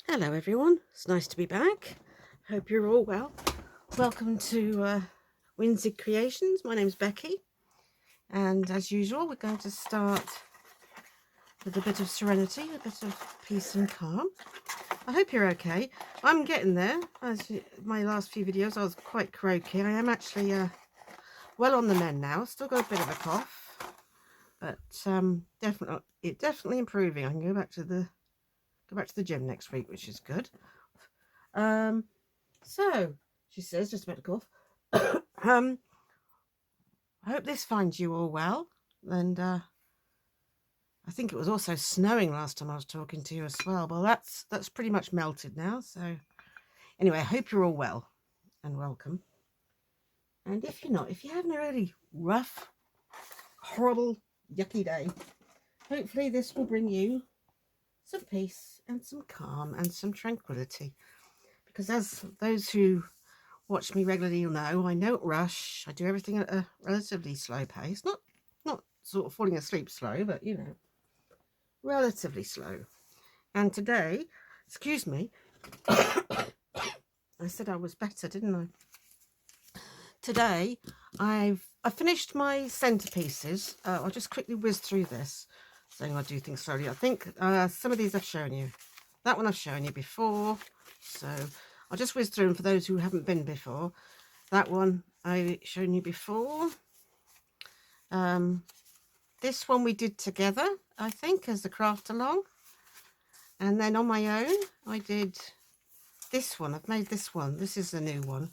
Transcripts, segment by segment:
Hello everyone, it's nice to be back. Hope you're all well. Welcome to Whimsy Creations. My name's Becky, and as usual we're going to start with a bit of serenity, a bit of peace and calm. I hope you're okay. I'm getting there. My last few videos I was quite croaky. I am actually well on the mend now. Still got a bit of a cough, but definitely improving. I can go back to the gym next week, which is good. So, she says, just about to cough. I hope this finds you all well. And I think it was also snowing last time I was talking to you as well. Well, that's pretty much melted now. So, anyway, I hope you're all well and welcome. And if you're not, if you're having a really rough, horrible, yucky day, hopefully this will bring you some peace and some calm and some tranquility. Because as those who watch me regularly, you'll know I don't rush. I do everything at a relatively slow pace. Not sort of falling asleep slow, but you know, relatively slow. And today, excuse me, I said I was better, didn't I? Today, I finished my centerpieces. I'll just quickly whiz through this, saying I do things slowly. I think some of these I've shown you. That one I've shown you before, so I'll just whiz through them for those who haven't been before. That one I've shown you before. This one we did together, I think, as a craft along. And then on my own, I did this one. I've made this one. This is the new one.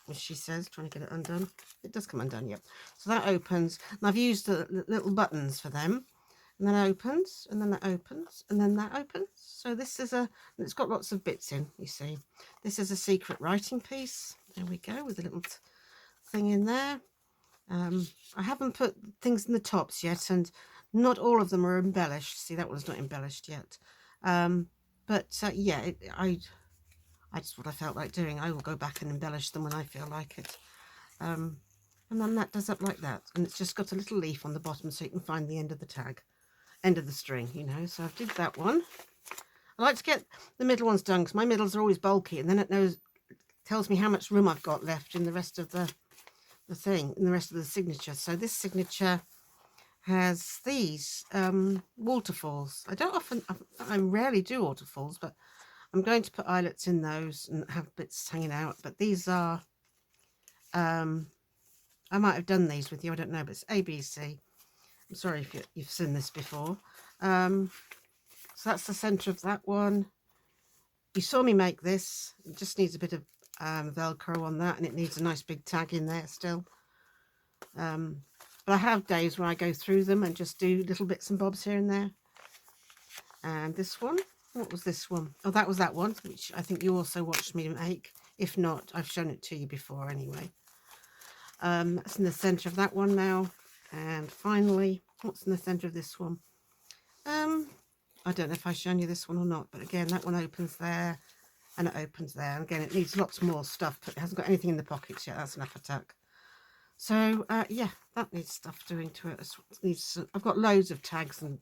As she says, trying to get it undone. It does come undone, yep. So that opens, and I've used the little buttons for them. And then it opens, and then that opens, and then that opens. So this is it's got lots of bits in, you see. This is a secret writing piece. There we go, with a little thing in there. I haven't put things in the tops yet, and not all of them are embellished. See, that one's not embellished yet. Yeah, I just what I felt like doing. I will go back and embellish them when I feel like it. And then that does up like that, and it's just got a little leaf on the bottom so you can find the end of the tag. End of the string, you know. So I've did that one. I like to get the middle ones done because my middles are always bulky, and then it tells me how much room I've got left in the rest of the thing, in the rest of the signature. So this signature has these waterfalls. I rarely do waterfalls, but I'm going to put eyelets in those and have bits hanging out. But these are, I might have done these with you, I don't know, but it's ABC. I'm sorry if you've seen this before. So that's the centre of that one. You saw me make this. It just needs a bit of Velcro on that, and it needs a nice big tag in there still. But I have days where I go through them and just do little bits and bobs here and there. And this one, what was this one? Oh, that was that one, which I think you also watched me make. If not, I've shown it to you before anyway. That's in the centre of that one now. And finally, what's in the centre of this one? I don't know if I've shown you this one or not, but again, that one opens there and it opens there. And again, it needs lots more stuff, but it hasn't got anything in the pockets yet. That's enough attack. So, yeah, that needs stuff doing to it. I've got loads of tags and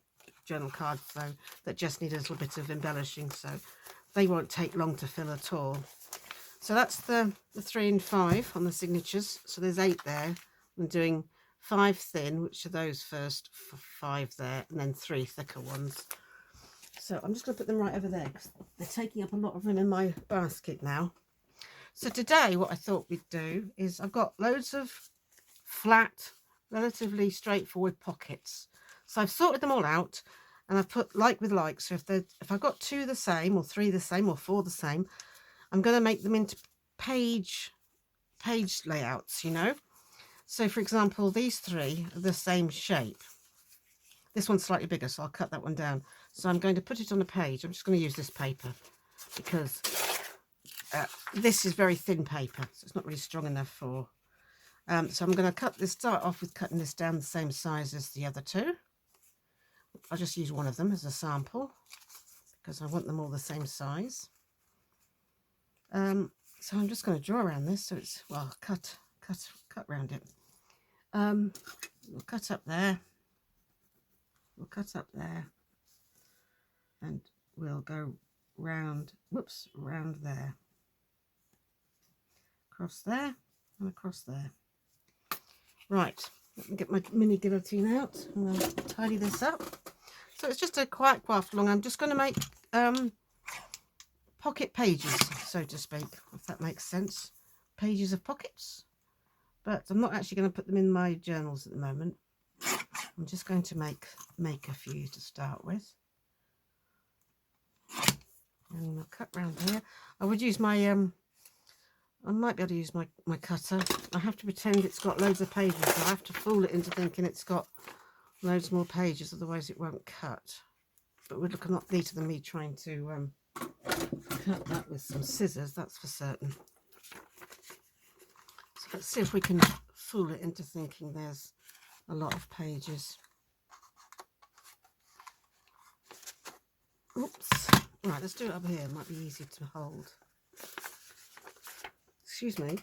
journal cards, though, that just need a little bit of embellishing, so they won't take long to fill at all. So that's the 3 and 5 on the signatures. So there's 8 there. I'm doing 5 thin, which are those first 5 there, and then 3 thicker ones. So I'm just going to put them right over there because they're taking up a lot of room in my basket now. So today what I thought we'd do is I've got loads of flat, relatively straightforward pockets. So I've sorted them all out and I've put like with like. So if I've got 2 the same or 3 the same or 4 the same, I'm going to make them into page layouts, you know. So for example, these 3 are the same shape. This one's slightly bigger, so I'll cut that one down. So I'm going to put it on a page. I'm just going to use this paper because this is very thin paper, so it's not really strong enough for. So I'm going to start off with cutting this down the same size as the other 2. I'll just use one of them as a sample because I want them all the same size. So I'm just going to draw around this so it's, well, cut around it. We'll cut up there. We'll cut up there. will go round, whoops, round there, across there and across there. Right, let me get my mini guillotine out and I'll tidy this up. So it's just a quiet craft along. I'm just going to make pocket pages, so to speak, if that makes sense. Pages of pockets, but I'm not actually going to put them in my journals at the moment. I'm just going to make a few to start with. And I'll cut around here. I would use my I might be able to use my cutter. I have to pretend it's got loads of pages, so I have to fool it into thinking it's got loads more pages, otherwise it won't cut. But it would look a lot neater than me trying to cut that with some scissors, that's for certain. So let's see if we can fool it into thinking there's a lot of pages. Oops. Right, let's do it up here. It might be easy to hold. Excuse me.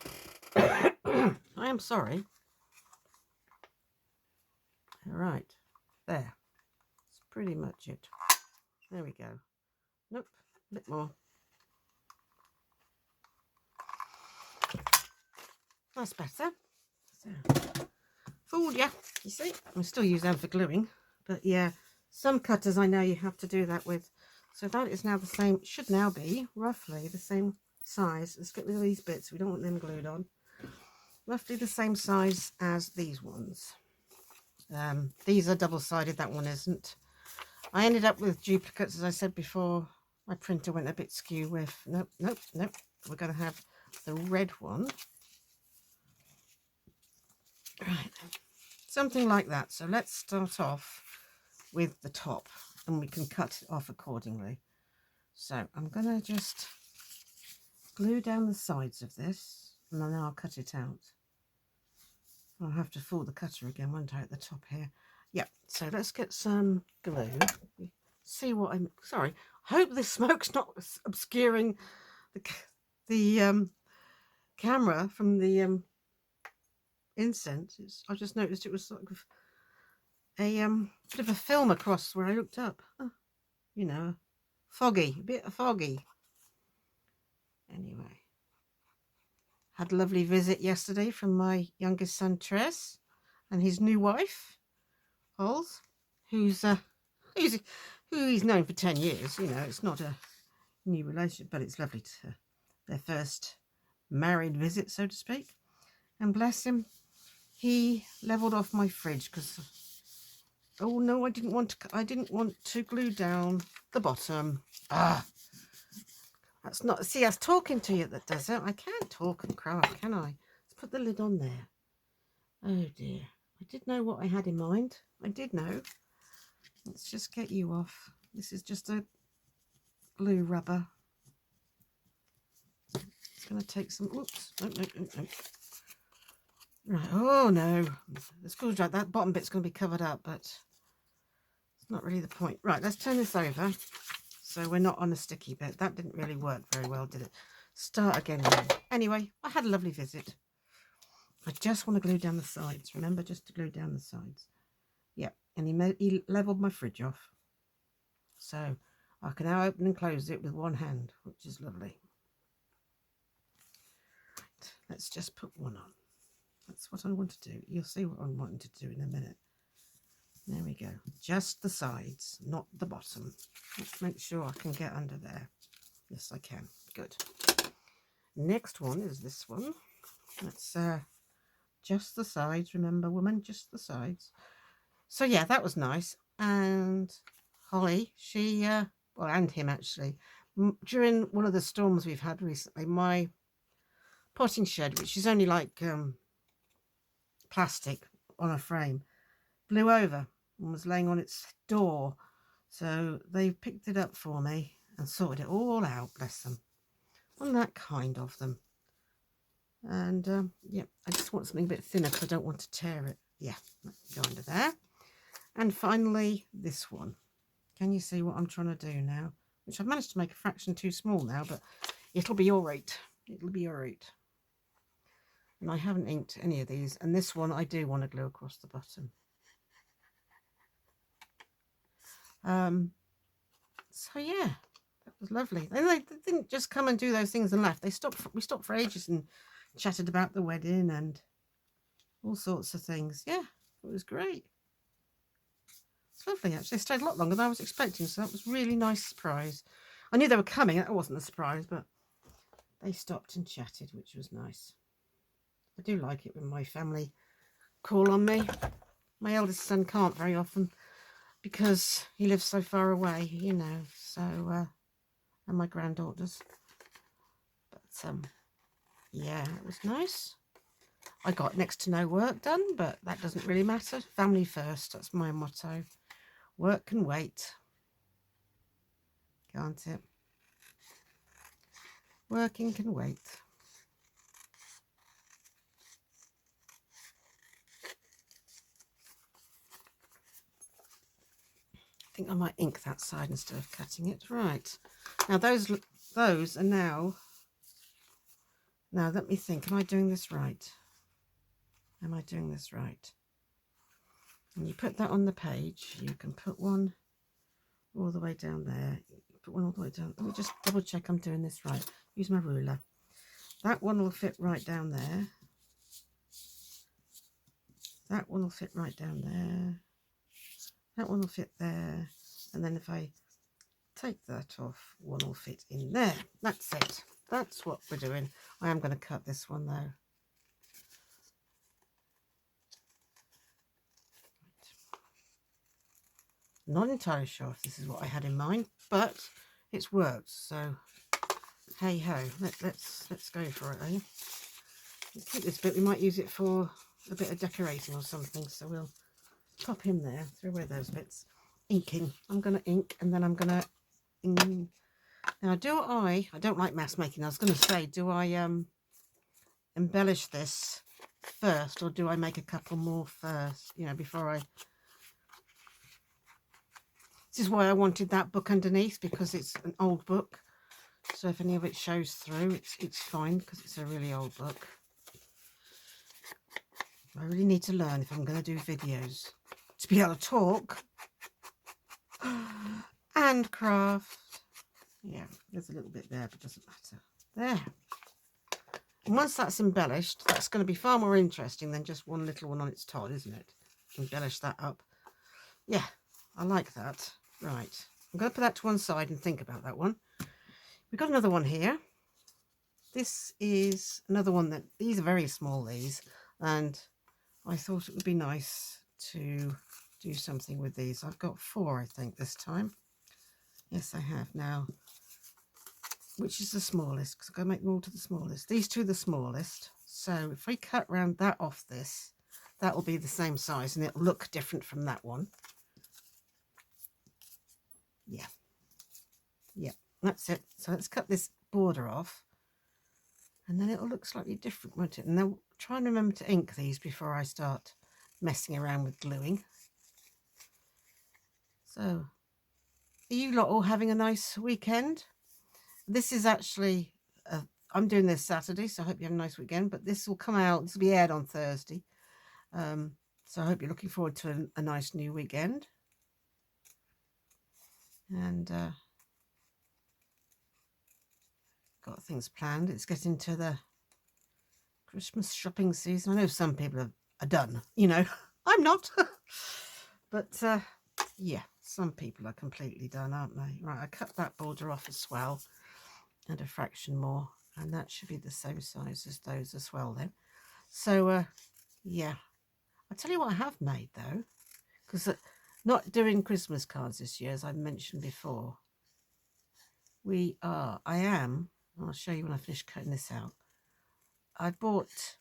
I am sorry. All right. There. That's pretty much it. There we go. Nope. A bit more. That's better. So, fooled ya. You see? I still use them for gluing. But yeah, some cutters I know you have to do that with. So that is now the same, should now be roughly the same size. Let's get rid of these bits, we don't want them glued on. Roughly the same size as these ones. These are double-sided, that one isn't. I ended up with duplicates, as I said before. My printer went a bit skew with, nope. We're going to have the red one. Right, something like that. So let's start off with the top. And we can cut it off accordingly. So I'm going to just glue down the sides of this and then I'll cut it out. I'll have to fool the cutter again, won't I, at the top here? Yep, so let's get some glue. See what I'm... Sorry, I hope this smoke's not obscuring the camera from the incense. I just noticed it was sort of a bit of a film across where I looked up. Oh, you know, foggy, a bit foggy. Anyway, had a lovely visit yesterday from my youngest son Tress and his new wife, Holes, who he's known for 10 years. You know, it's not a new relationship, but it's lovely to their first married visit, so to speak. And bless him, he levelled off my fridge because. Oh no, I didn't want to glue down the bottom. That's not, see, that's talking to you that does it. I can't talk and cry, can I? Let's put the lid on there. Oh dear. I did know what I had in mind. I did know. Let's just get you off. This is just a glue rubber. It's going to take some, oops. No. Right, oh no. The screwdriver, that bottom bit's going to be covered up, but it's not really the point. Right, let's turn this over so we're not on a sticky bit. That didn't really work very well, did it? Start again then. Anyway, I had a lovely visit. I just want to glue down the sides. Remember, just to glue down the sides. Yep, and he levelled my fridge off. So I can now open and close it with one hand, which is lovely. Right, let's just put one on. That's what I want to do. You'll see what I'm wanting to do in a minute. There we go. Just the sides, not the bottom. Let's make sure I can get under there. Yes, I can. Good. Next one is this one. That's just the sides. Remember, woman, just the sides. So yeah, that was nice. And Holly, she, well, and him actually, during one of the storms we've had recently, my potting shed, which is only like plastic on a frame, blew over and was laying on its door. So they picked it up for me and sorted it all out, bless them. Wasn't that kind of them? And yeah, I just want something a bit thinner because I don't want to tear it. Yeah, go under there. And finally, this one. Can you see what I'm trying to do now? Which I've managed to make a fraction too small now, but it'll be all right. It'll be all right. And I haven't inked any of these. And this one I do want to glue across the bottom. So yeah, that was lovely. And they didn't just come and do those things and left. We stopped for ages and chatted about the wedding and all sorts of things. Yeah, it was great. It's lovely, actually. They stayed a lot longer than I was expecting, so that was a really nice surprise. I knew they were coming. That wasn't a surprise, but they stopped and chatted, which was nice. I do like it when my family call on me. My eldest son can't very often because he lives so far away, you know, so, and my granddaughters. But, yeah, it was nice. I got next to no work done, but that doesn't really matter. Family first, that's my motto. Work can wait. Can't it? Working can wait. I think I might ink that side instead of cutting it. Right. Now those are now let me think. Am I doing this right? Am I doing this right? When you put that on the page, you can put one all the way down there. Put one all the way down. Let me just double check I'm doing this right. Use my ruler. That one will fit right down there. That one will fit right down there. That one will fit there. And then if I take that off, one will fit in there. That's it. That's what we're doing. I am going to cut this one though. Not entirely sure if this is what I had in mind, but it's worked. So hey ho, let's go for it, eh? Let's keep this bit. We might use it for a bit of decorating or something. So we'll pop him there. Throw away those bits. Inking. I'm going to ink, and then I'm going to. Now, I don't like mass making. I was going to say, do I embellish this first, or do I make a couple more first? You know, before I. This is why I wanted that book underneath, because it's an old book. So if any of it shows through, it's fine, because it's a really old book. I really need to learn if I'm going to do videos to be able to talk and craft. Yeah, there's a little bit there, but it doesn't matter. There. And once that's embellished, that's going to be far more interesting than just one little one on its top, isn't it? Embellish that up. Yeah, I like that. Right. I'm going to put that to one side and think about that one. We've got another one here. This is another one that, these are very small, these, and I thought it would be nice to do something with these. I've got 4, I think, this time. Yes, I have. Now, which is the smallest? Because I've got to make them all to the smallest. These two are the smallest. So if we cut round that off this, that will be the same size, and it'll look different from that one. Yeah. Yeah, that's it. So let's cut this border off, and then it'll look slightly different, won't it? And then try and remember to ink these before I start messing around with gluing. So, are you lot all having a nice weekend? This is actually, I'm doing this Saturday, so I hope you have a nice weekend, but this will come out, this will be aired on Thursday. So I hope you're looking forward to a nice new weekend. And got things planned. It's getting to the Christmas shopping season. I know some people are done, you know. I'm not. But yeah, some people are completely done, aren't they? Right, I cut that border off as well, and a fraction more, and that should be the same size as those as well then. So yeah, I'll tell you what I have made though, because not doing Christmas cards this year, as I mentioned before. I'll show you when I finish cutting this out. I bought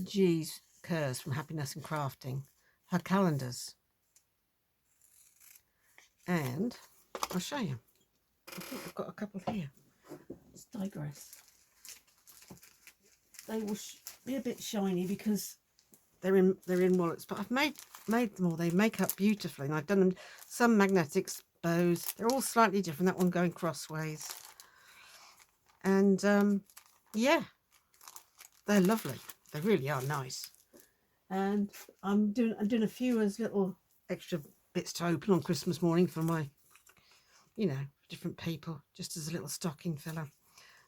G's Kerrs from Happiness and Crafting, her calendars. And I'll show you. I think I've got a couple here. Let's digress. They will be a bit shiny because they're in wallets, but I've made them all. They make up beautifully, and I've done them some magnetics, bows. They're all slightly different. That one going crossways, and yeah, they're lovely. They really are nice. And I'm doing a few as little extra bits to open on Christmas morning for my you know, different people, just as a little stocking filler.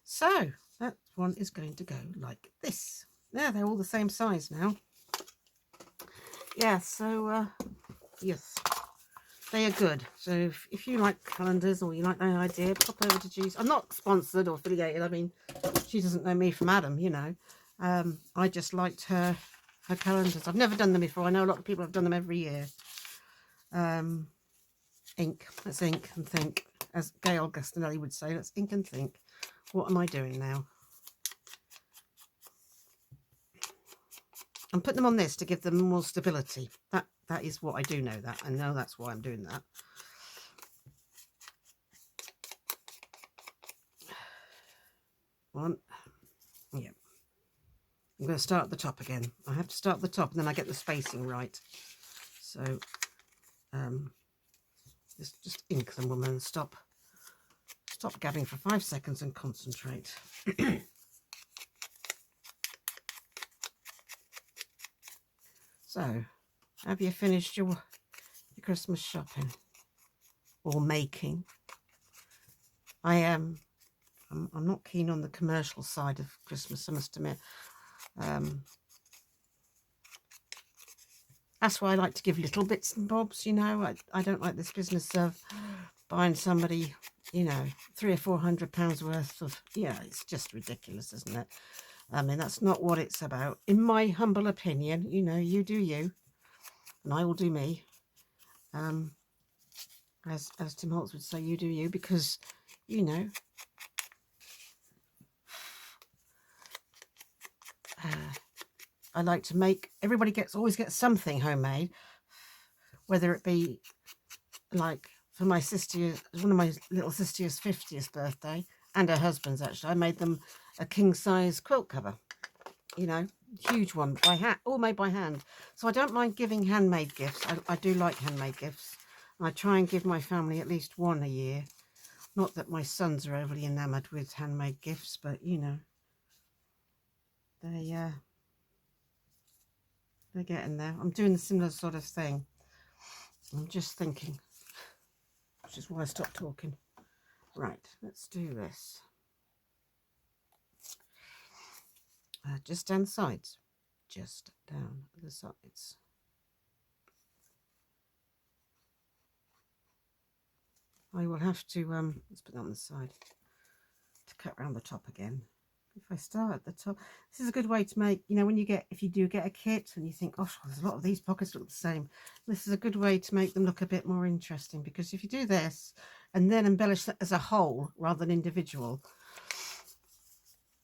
So that one is going to go like this. Yeah, they're all the same size now. Yeah, so yes, they are good. So if you like calendars or you like the idea, pop over to G's. I'm not sponsored or affiliated. I mean, she doesn't know me from Adam, you know. I just liked her calendars. I've never done them before. I know a lot of people have done them every year. Ink. Let's ink and think. As Gail Gastinelli would say, let's ink and think. What am I doing now? I'm putting them on this to give them more stability. That is what I do know that. I know that's why I'm doing that. One. Yeah. I'm going to start at the top again. I have to start at the top and then I get the spacing right. So just ink them, woman. Stop gabbing for 5 seconds and concentrate. So, have you finished your Christmas shopping or making? I'm not keen on the commercial side of Christmas, I must admit. That's why I like to give little bits and bobs, you know. I don't like this business of buying somebody, you know, £300 or £400 worth of, yeah, it's just ridiculous, isn't it? I mean, that's not what it's about. In my humble opinion, you know, you do you, and I will do me. As Tim Holtz would say, you do you, because, you know, I like to make, everybody always gets something homemade, whether it be like for my sister, one of my little sister's 50th birthday, and her husband's actually, I made them a king-size quilt cover, you know, huge one, by hand, all made by hand. So I don't mind giving handmade gifts. I do like handmade gifts. I try and give my family at least one a year. Not that my sons are overly enamoured with handmade gifts, but, you know, they're getting there. I'm doing a similar sort of thing. I'm just thinking, which is why I stopped talking. Right, let's do this. Just down the sides. Just down the sides. I will have to, let's put that on the side, to cut around the top again. If I start at the top, this is a good way to make, you know, when you get, if you do get a kit and you think, oh, there's a lot of these pockets look the same, this is a good way to make them look a bit more interesting, because if you do this and then embellish that as a whole rather than individual,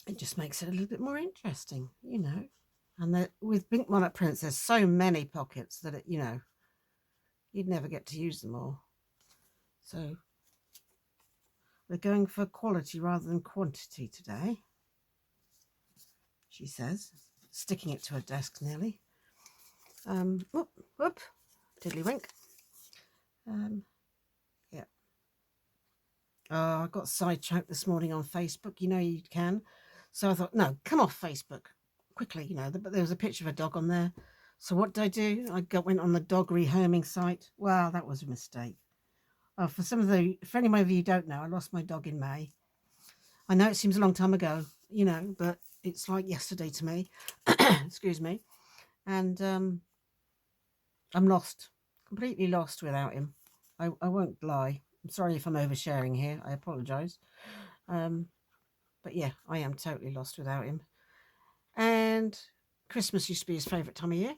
it just makes it a little bit more interesting, you know. And with Pink Monarch prints, there's so many pockets that, you know, you'd never get to use them all. So we're going for quality rather than quantity today, she says, sticking it to her desk nearly. Whoop, tiddlywink. Yeah. Oh, I got sidetracked this morning on Facebook. You know you can. So I thought, no, come off Facebook quickly. You know, but there was a picture of a dog on there. So what did I do? Went on the dog rehoming site. Wow, that was a mistake. Oh, for any of you who don't know, I lost my dog in May. I know it seems a long time ago, you know, but it's like yesterday to me. Excuse me. And I'm lost, completely lost without him. I won't lie. I'm sorry if I'm oversharing here. I apologise. But yeah, I am totally lost without him. And Christmas used to be his favourite time of year.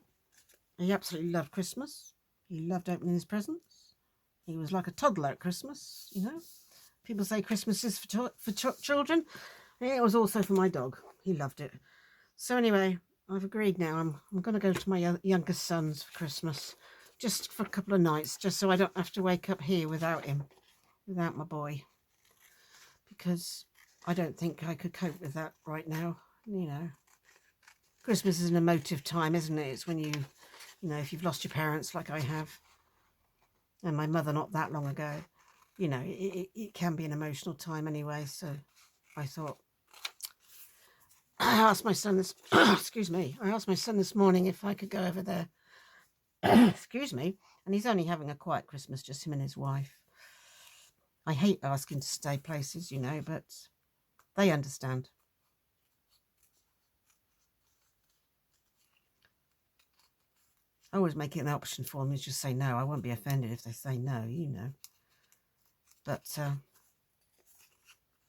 He absolutely loved Christmas. He loved opening his presents. He was like a toddler at Christmas, you know. People say Christmas is for children. It was also for my dog. He loved it. So anyway, I've agreed now. I'm going to go to my youngest son's for Christmas, just for a couple of nights, just so I don't have to wake up here without him, without my boy, because I don't think I could cope with that right now. You know, Christmas is an emotive time, isn't it? It's when you know, if you've lost your parents like I have, and my mother not that long ago, you know, it can be an emotional time anyway. So I thought, I asked my son this, excuse me, I asked my son this morning if I could go over there, excuse me, and he's only having a quiet Christmas, just him and his wife. I hate asking to stay places, you know, but they understand. I always make it an option for them, is just say no. I won't be offended if they say no, you know. But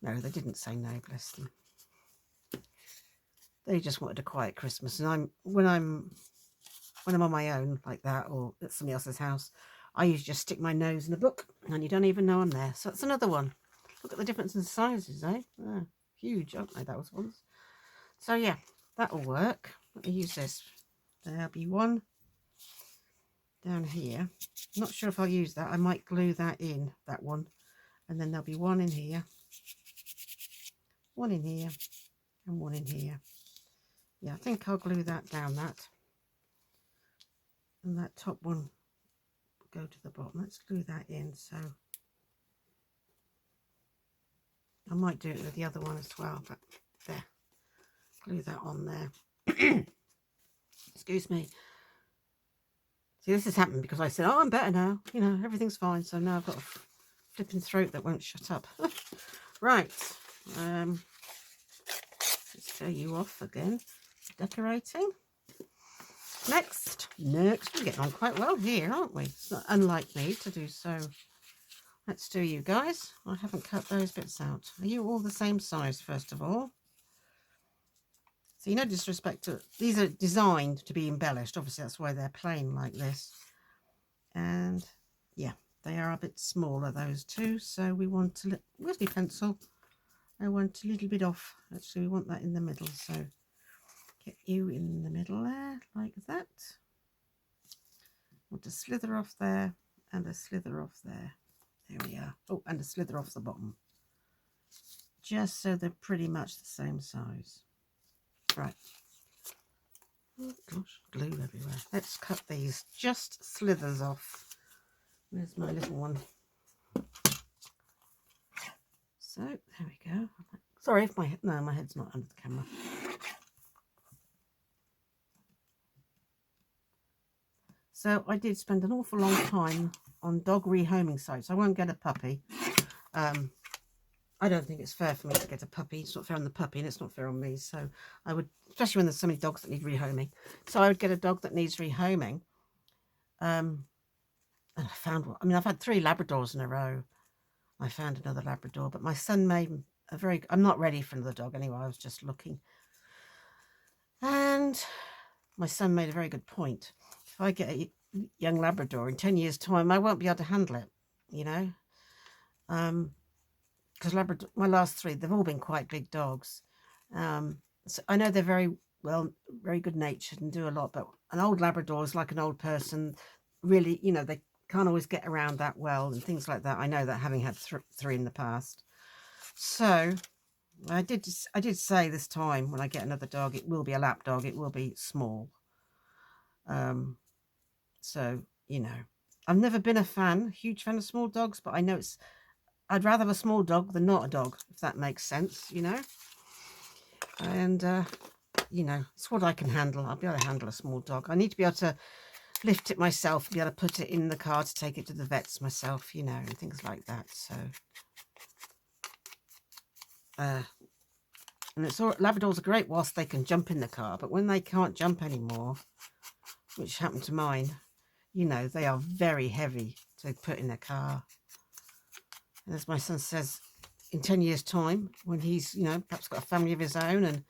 no, they didn't say no, bless them. They just wanted a quiet Christmas. And when I'm on my own like that, or at somebody else's house, I usually just stick my nose in a book and you don't even know I'm there. So that's another one. Look at the difference in sizes, eh? Oh, huge, aren't they, those ones? So yeah, that'll work. Let me use this. There'll be one down here. Not sure if I'll use that. I might glue that in, that one. And then there'll be one in here, one in here, and one in here. Yeah, I think I'll glue that down, that. And that top one will go to the bottom. Let's glue that in. So I might do it with the other one as well, but there. Glue that on there. Excuse me. See, this has happened because I said, oh, I'm better now. You know, everything's fine. So now I've got a flipping throat that won't shut up. Right. Let's show you off again. Decorating. Next, we're getting on quite well here, aren't we? It's not unlike me to do so. Let's do you guys. I haven't cut those bits out. Are you all the same size, first of all? So, no disrespect to, these are designed to be embellished. Obviously, that's why they're plain like this. And yeah, they are a bit smaller, those two. So we want to, where's my pencil? I want a little bit off. Actually, we want that in the middle. So get you in the middle there, like that. Want to slither off there and a slither off there. There we are. Oh, and a slither off the bottom. Just so they're pretty much the same size. Right. Oh gosh, glue everywhere. Let's cut these just slithers off. There's my little one. So there we go. Sorry if my head's not under the camera. So I did spend an awful long time on dog rehoming sites. I won't get a puppy. I don't think it's fair for me to get a puppy. It's not fair on the puppy and it's not fair on me. So I would, especially when there's so many dogs that need rehoming. So I would get a dog that needs rehoming. And I found one. I mean, I've had 3 Labradors in a row. I found another Labrador, but my son made a very, I'm not ready for another dog anyway. I was just looking. And my son made a very good point. If I get a young Labrador in 10 years' time, I won't be able to handle it, you know. Because Labrador, my last 3, they've all been quite big dogs. So I know they're very good natured and do a lot, but an old Labrador is like an old person. Really, you know, they can't always get around that well and things like that. I know that, having had 3 in the past. So I did say this time when I get another dog, it will be a lap dog. It will be small. So, you know, I've never been a huge fan of small dogs, but I know I'd rather have a small dog than not a dog, if that makes sense, you know. And, you know, it's what I can handle. I'll be able to handle a small dog. I need to be able to lift it myself, be able to put it in the car to take it to the vets myself, you know, and things like that. So, and it's all, Labradors are great whilst they can jump in the car, but when they can't jump anymore, which happened to mine, you know, they are very heavy to put in a car. And as my son says, in 10 years' time, when he's, you know, perhaps got a family of his own and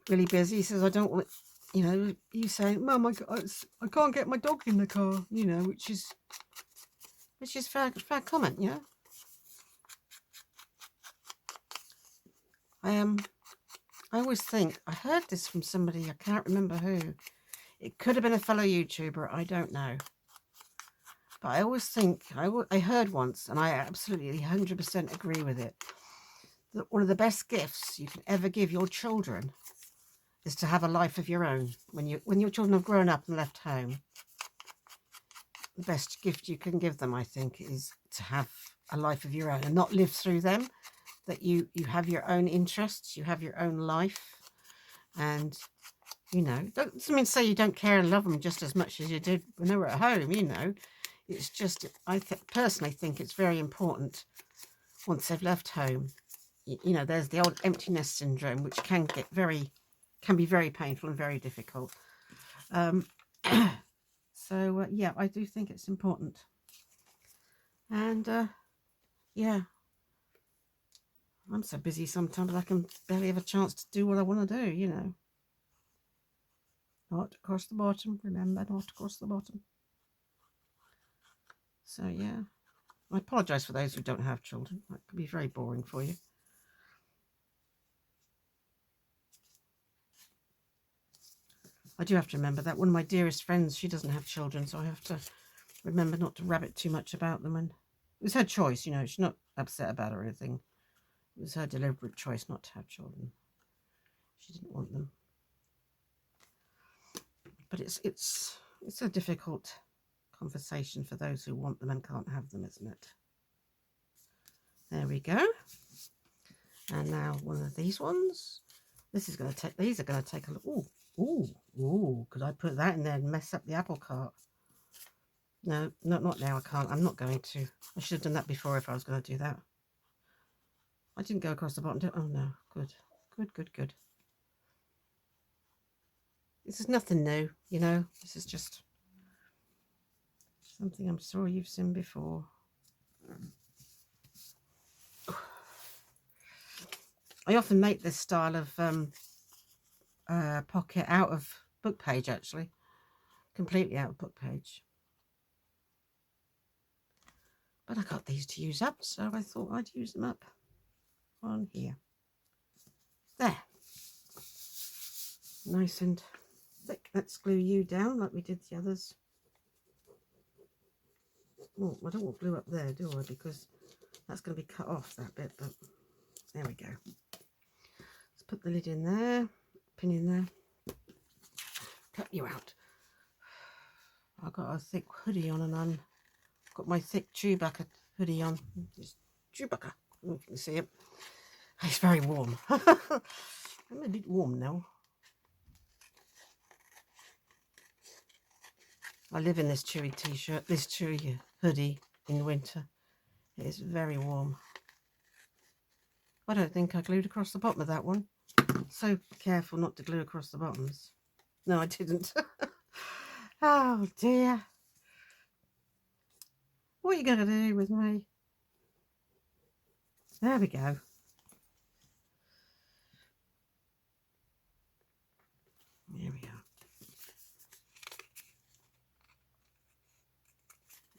really busy, he says, I don't want, you know, you say, Mum, I can't get my dog in the car, you know, which is fair comment, you know. I always think, I heard this from somebody, I can't remember who. It could have been a fellow YouTuber, I don't know. But I always think, I heard once, and I absolutely 100% agree with it, that one of the best gifts you can ever give your children is to have a life of your own. When your children have grown up and left home, the best gift you can give them, I think, is to have a life of your own and not live through them. That you have your own interests, you have your own life, and, you know, doesn't mean to say you don't care and love them just as much as you did when they were at home, you know. it's just, personally think it's very important once they've left home. You know, there's the old empty nest syndrome, which can be very painful and very difficult. So yeah, I do think it's important. And yeah, I'm so busy sometimes I can barely have a chance to do what I want to do, you know. Not across the bottom, remember, not across the bottom. So yeah, I apologise for those who don't have children. That could be very boring for you. I do have to remember that one of my dearest friends, she doesn't have children, so I have to remember not to rabbit too much about them. And it was her choice, you know, she's not upset about it or anything. It was her deliberate choice not to have children. She didn't want them. But it's a difficult conversation for those who want them and can't have them, isn't it? There we go. And now one of these ones. These are going to take a look. Ooh, could I put that in there and mess up the apple cart? No, not now, I can't. I'm not going to. I should have done that before if I was going to do that. I didn't go across the bottom. Oh no, good. This is nothing new, you know. This is just something I'm sure you've seen before. I often make this style of pocket out of book page, actually. Completely out of book page. But I got these to use up, so I thought I'd use them up on here. There. Nice and thick. Let's glue you down like we did the others. Oh, I don't want glue up there, do I? Because that's going to be cut off, that bit, but there we go. Let's put the lid in there, pin in there, cut you out. I've got a thick hoodie on and I've got my thick Chewbacca hoodie on. It's Chewbacca, I don't know if you can see it. It's very warm. I'm a bit warm now. I live in this chewy t-shirt, this chewy hoodie in winter. It is very warm. I don't think I glued across the bottom of that one. So careful not to glue across the bottoms. No, I didn't. Oh dear. What are you going to do with me? There we go. There we are.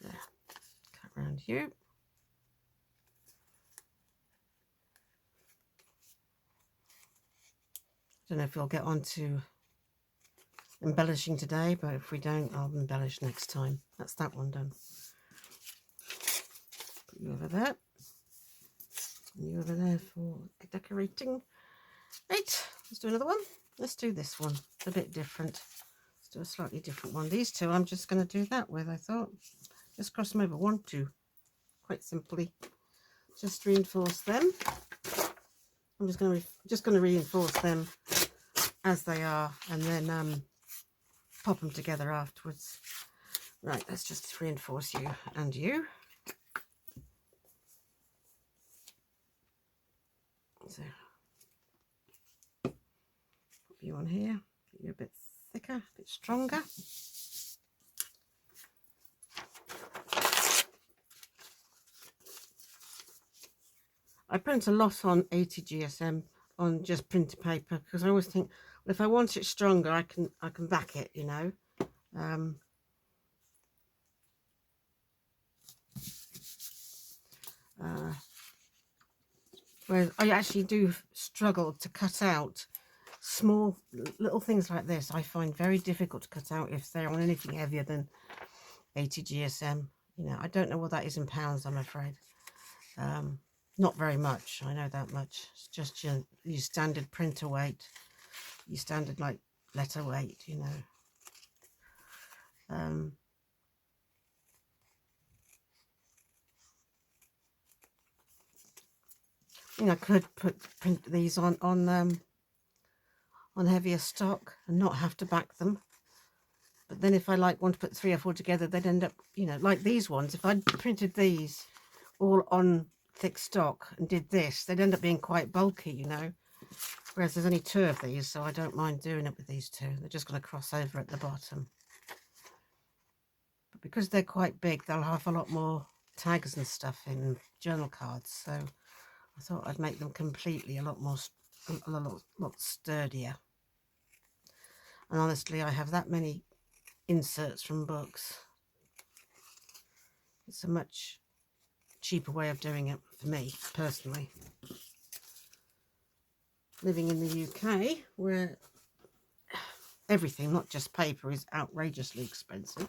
There. Cut around you. Don't know if we'll get on to embellishing today, but if we don't, I'll embellish next time. That's that one done. Put you over there. And you over there for decorating. Right, let's do another one. Let's do this one. It's a bit different. Let's do a slightly different one. These two I'm just going to do that with, I thought. Just cross them over. 1, 2. Quite simply. Just reinforce them. I'm just going to reinforce them as they are, and then pop them together afterwards. Right, let's just reinforce you and you. So, put you on here. Get you a bit thicker, a bit stronger. I print a lot on 80 GSM on just printer paper because I always think, well, if I want it stronger, I can back it, you know. Whereas I actually do struggle to cut out small little things like this. I find very difficult to cut out if they're on anything heavier than 80 GSM. You know, I don't know what that is in pounds, I'm afraid. Not very much, I know that much. It's just your standard printer weight, your standard like letter weight, you know. You know, I could print these on heavier stock and not have to back them, But then if I want to put 3 or 4 together, they'd end up, you know, like these ones. If I'd printed these all on thick stock and did this, they'd end up being quite bulky, you know. Whereas there's only 2 of these, so I don't mind doing it with these 2. They're just going to cross over at the bottom. But because they're quite big, they'll have a lot more tags and stuff in journal cards. So I thought I'd make them completely a lot sturdier. And honestly, I have that many inserts from books. It's a much cheaper way of doing it for me personally. Living in the UK, where everything, not just paper, is outrageously expensive,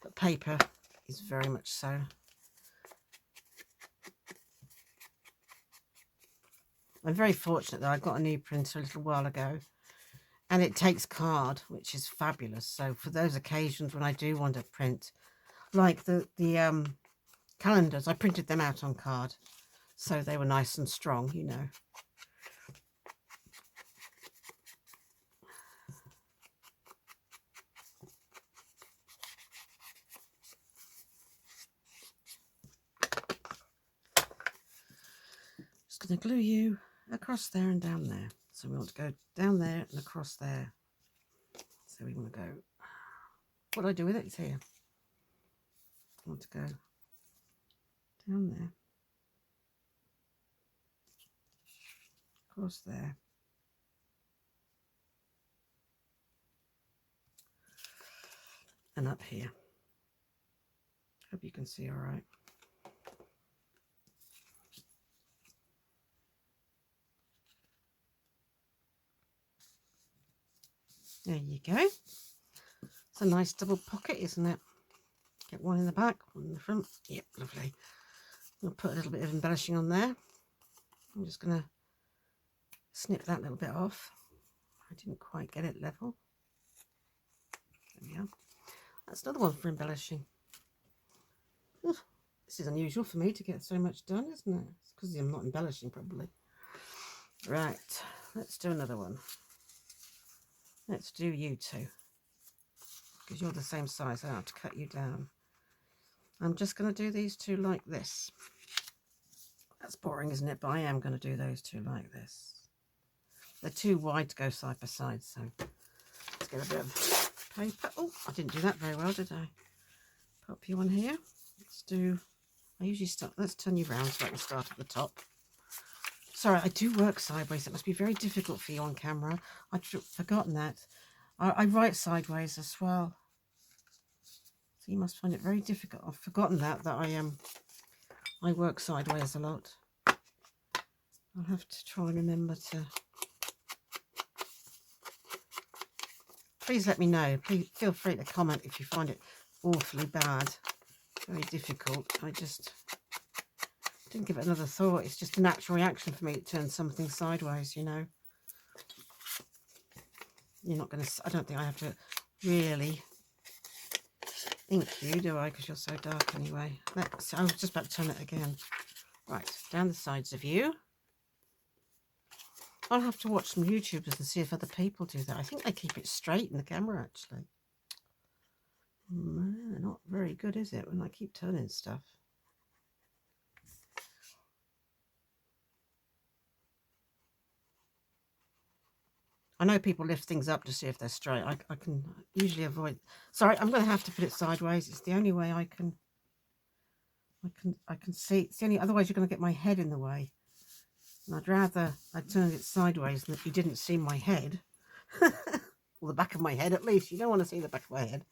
but paper is very much so. I'm very fortunate that I got a new printer a little while ago, and it takes card, which is fabulous. So for those occasions when I do want to print, like the calendars, I printed them out on card, so they were nice and strong, you know. Just going to glue you across there and down there. So we want to go down there and across there. So we want to go, what do I do with it? It's here. I want to go down there, across there, and up here. Hope you can see all right. There you go. It's a nice double pocket, isn't it? Get one in the back, one in the front. Yep, lovely. I'll put a little bit of embellishing on there. I'm just going to snip that little bit off. I didn't quite get it level. There we are. That's another one for embellishing. Ooh, this is unusual for me to get so much done, isn't it? It's because I'm not embellishing probably. Right, let's do another one. Let's do you 2. Because you're the same size. I have to cut you down. I'm just going to do these 2 like this. That's boring, isn't it? But I am going to do those 2 like this. They're too wide to go side by side, so let's get a bit of paper. Oh, I didn't do that very well, did I? Pop you on here. Let's do, I usually start, let's turn you round so I can start at the top. Sorry, I do work sideways. It must be very difficult for you on camera. I'd forgotten that. I write sideways as well. So you must find it very difficult. I've forgotten that I work sideways a lot. I'll have to try and remember to. Please let me know. Please feel free to comment if you find it awfully bad. Very difficult. I just didn't give it another thought. It's just a natural reaction for me to turn something sideways, you know. You're not going to, I don't think I have to really ink you, do I? Because you're so dark anyway. I was just about to turn it again. Right, down the sides of you. I'll have to watch some YouTubers and see if other people do that. I think they keep it straight in the camera, actually. Not very good, is it, when I keep turning stuff? I know people lift things up to see if they're straight. I can usually avoid. Sorry, I'm going to have to put it sideways. It's the only way I can see. It's the only. Otherwise, you're going to get my head in the way. And I'd rather I turned it sideways than that you didn't see my head, or the back of my head at least. You don't want to see the back of my head.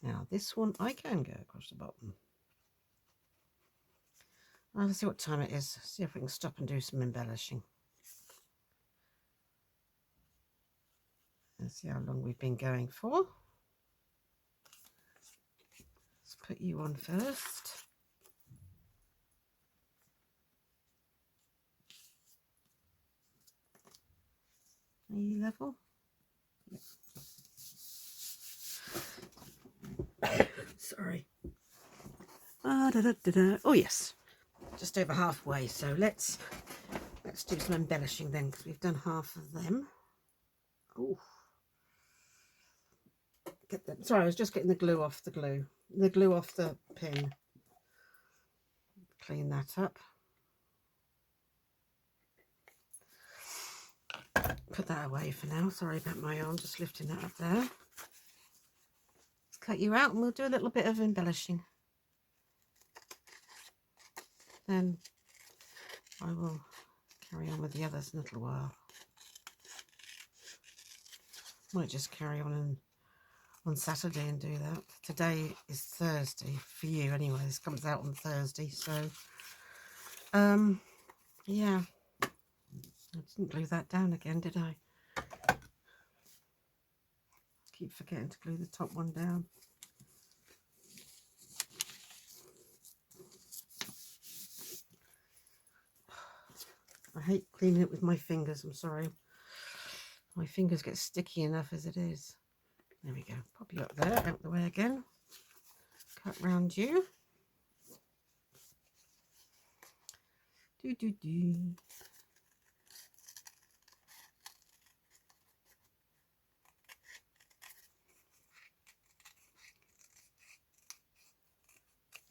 Now this one I can go across the bottom. I'll see what time it is. See if we can stop and do some embellishing. Let's see how long we've been going for. Let's put you on first. Are you level? Yep. Sorry. Oh yes. Just over halfway, so let's let's do some embellishing then, because we've done half of them. Oh, get them. Sorry, I was just getting the glue off the pin. Clean that up. Put that away for now. Sorry about my arm, just lifting that up there. Let's cut you out and we'll do a little bit of embellishing. Then I will carry on with the others in a little while. Might just carry on Saturday and do that. Today is Thursday for you anyway. This comes out on Thursday, so yeah. I didn't glue that down again, did I? Keep forgetting to glue the top one down. I hate cleaning it with my fingers, I'm sorry. My fingers get sticky enough as it is. There we go. Pop you up there, out the way again. Cut round you. Do.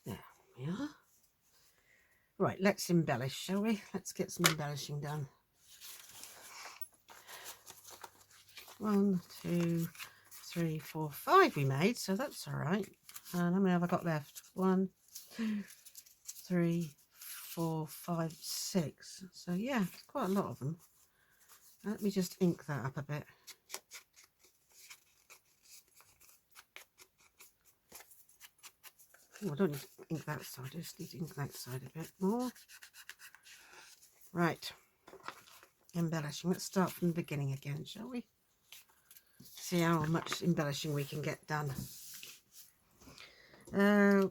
There we are. Right, let's embellish, shall we? Let's get some embellishing done. 1, 2, 3, 4, 5 we made, so that's all right. And how many have I got left? 1, 2, 3, 4, 5, 6. So yeah, quite a lot of them. Let me just ink that up a bit. Oh, I don't need to ink that side, I just need to ink that side a bit more. Right, embellishing. Let's start from the beginning again, shall we? See how much embellishing we can get done.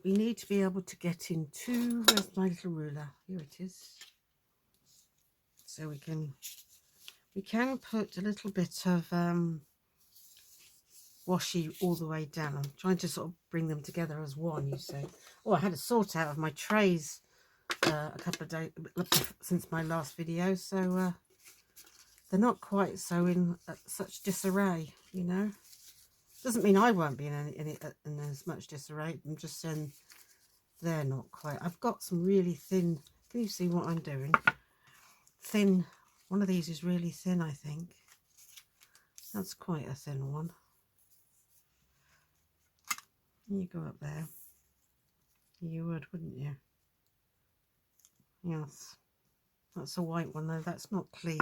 We need to be able to get into, where's my little ruler? Here it is. So we can put a little bit of washi all the way down. I'm trying to sort of bring them together as one, you see. Oh, I had a sort out of my trays a couple of days since my last video, so they're not quite so in such disarray, you know. Doesn't mean I won't be in as much disarray. I'm just saying they're not quite. I've got some really thin. Can you see what I'm doing? Thin. One of these is really thin, I think. That's quite a thin one. You go up there. You would, wouldn't you? Yes. That's a white one though. That's not clear.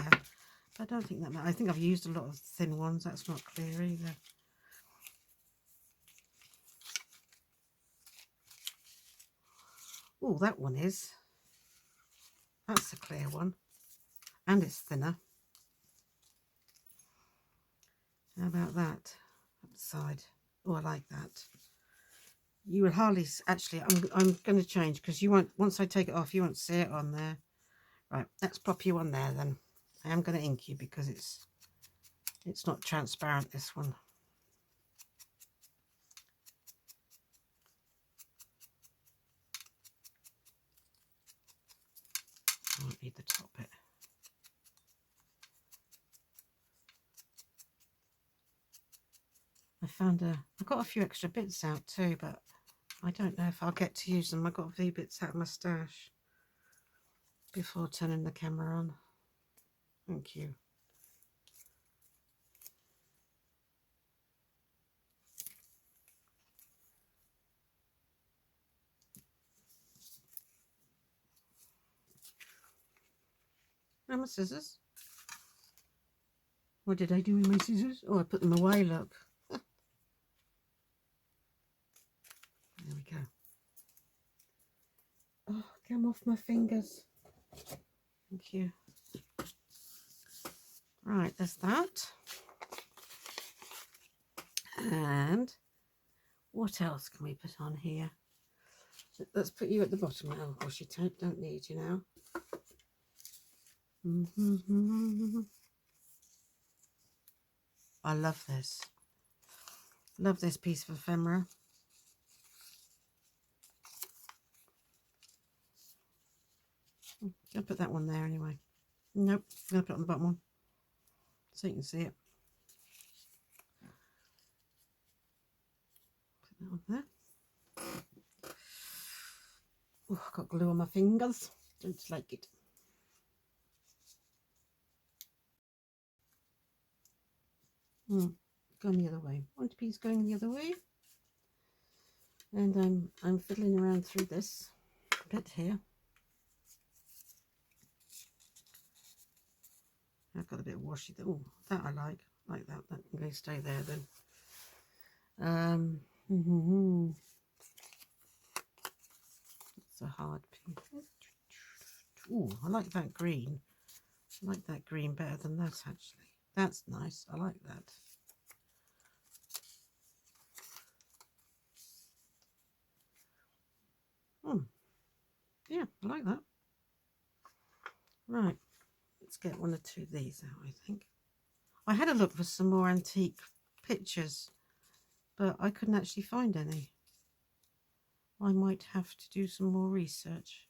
I don't think that matters. I think I've used a lot of thin ones. That's not clear either. Oh, that one is. That's a clear one. And it's thinner. How about that? Upside. Oh, I like that. You would hardly, actually, I'm going to change because you won't, once I take it off, you won't see it on there. Right, let's pop you on there then. I am going to ink you because it's not transparent, this one. I won't need the top bit. I got a few extra bits out too, but I don't know if I'll get to use them. I got a few bits out of my stash before turning the camera on. Thank you. And my scissors. What did I do with my scissors? Oh, I put them away, look. There we go. Oh, come off my fingers. Thank you. Right, there's that. And what else can we put on here? Let's put you at the bottom now. Washi tape, don't need you now. I love this. Love this piece of ephemera. I'll put that one there anyway. Nope, I'm going to put it on the bottom one so you can see it. Put that on there. Oh, I've got glue on my fingers. Don't like it. Going the other way. One piece going the other way. And I'm fiddling around through this bit here. I've got a bit of washi. Oh, that I like that. That can go stay there then. It's a hard piece. Oh, I like that green. I like that green better than that actually. That's nice. I like that. Yeah, I like that. Right, let's get one or two of these out, I think. I had a look for some more antique pictures, but I couldn't actually find any. I might have to do some more research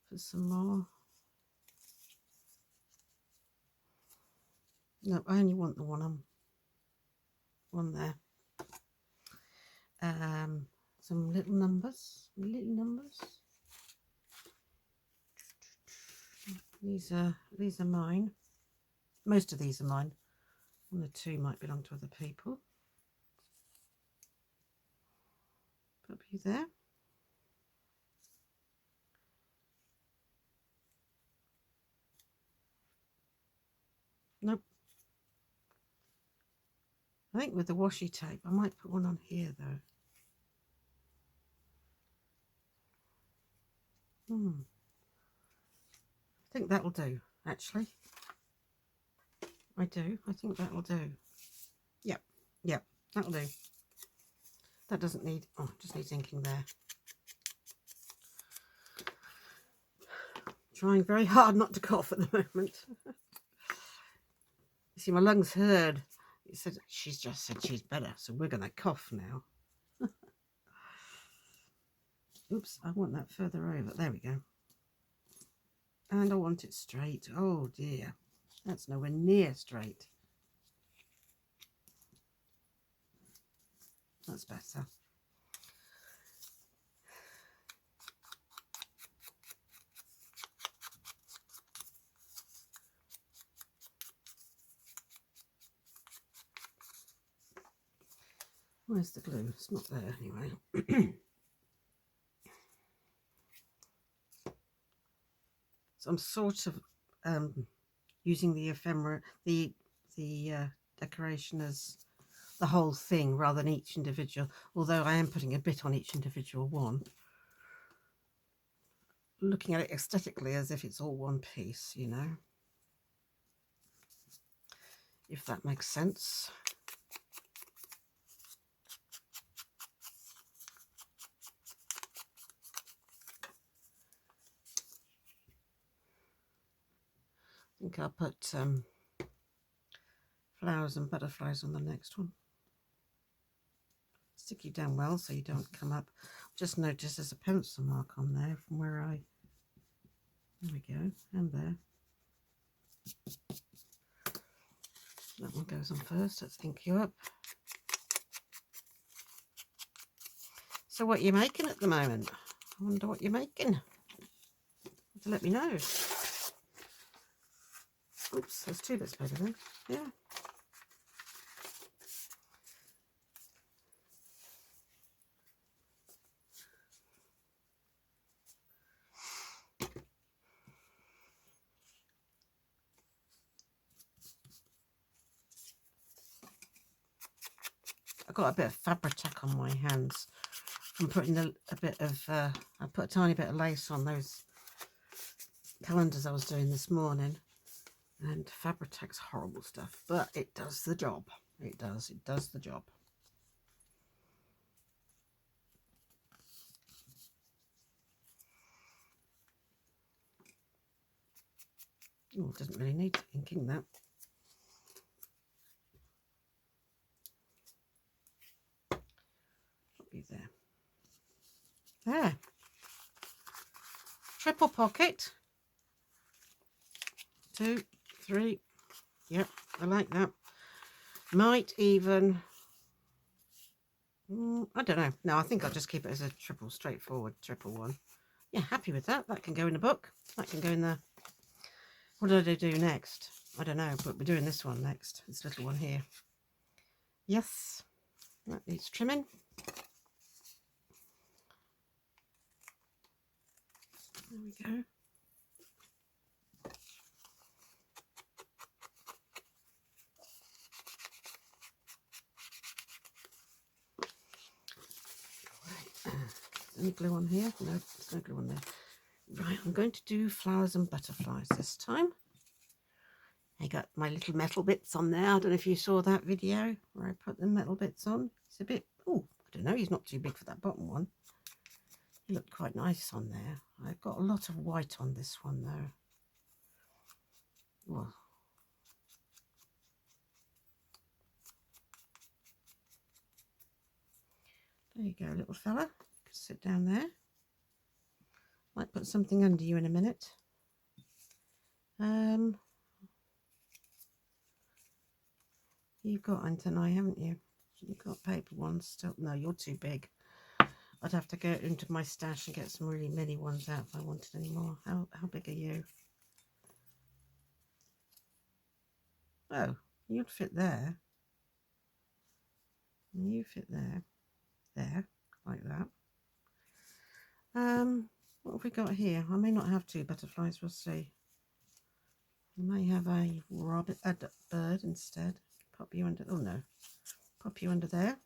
for some more. No, I only want the one there. Some little numbers. These are mine. Most of these are mine. One or two might belong to other people. Put you there. Nope. I think with the washi tape, I might put one on here though. I think that'll do, actually. I think that'll do. Yep, that'll do. That doesn't need, oh, just needs inking there. Trying very hard not to cough at the moment. You see, my lungs heard. It said, she's just said she's better, so we're going to cough now. Oops, I want that further over. There we go. And I want it straight. Oh dear, that's nowhere near straight. That's better. Where's the glue? It's not there anyway. So I'm sort of using the ephemera, the decoration as the whole thing rather than each individual, although I am putting a bit on each individual one. Looking at it aesthetically as if it's all one piece, you know, if that makes sense. I think I'll put flowers and butterflies on the next one. Stick you down well so you don't come up. Just notice there's a pencil mark on there from where there we go, and there. That one goes on first. Let's ink you up. So what are you making at the moment? I wonder what you're making. To let me know. Oops, there's two bits of paper there. Yeah. I've got a bit of fabric on my hands from putting a bit of, I put a tiny bit of lace on those calendars I was doing this morning. And Fabri-Tac's horrible stuff, but it does the job. It does the job. Oh, it doesn't really need inking that. Put you there. There. Triple pocket. 2, 3. Yep, I like that. Might even, I don't know. No, I think I'll just keep it as a triple, straightforward triple one. Yeah, happy with that. That can go in the book. That can go in the, what did I do next? I don't know, but we're doing this one next. This little one here. Yes, that needs trimming. There we go. Any glue on here? No, there's no glue on there. Right, I'm going to do flowers and butterflies this time. I got my little metal bits on there. I don't know if you saw that video where I put the metal bits on. It's a bit, oh, I don't know, he's not too big for that bottom one. He looked quite nice on there. I've got a lot of white on this one though. Well, there you go, little fella. You can sit down there. Might put something under you in a minute. You've got antennae, haven't you? You've got paper ones still. No, you're too big. I'd have to go into my stash and get some really mini ones out if I wanted any more. How big are you? Oh, you'd fit there. And you fit there. There, like that. What have we got here? I may not have 2 butterflies, we'll see. I may have a bird instead. Pop you under, oh no. Pop you under there.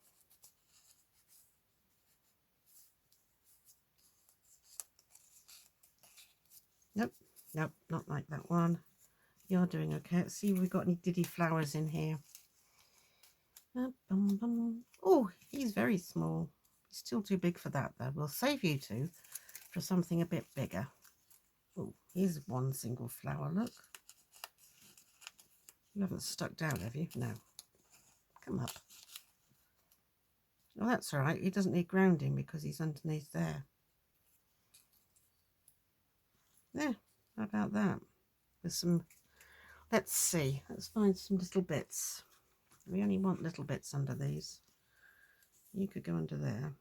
Nope, nope, not like that one. You're doing okay. Let's see if we've got any diddy flowers in here. Oh, he's very small. He's still too big for that though. We'll save you 2 for something a bit bigger. Oh, here's one single flower, look. You haven't stuck down, have you? No. Come up. Oh, that's all right. He doesn't need grounding because he's underneath there. There. How about that? There's some, let's see. Let's find some little bits. We only want little bits under these. You could go under there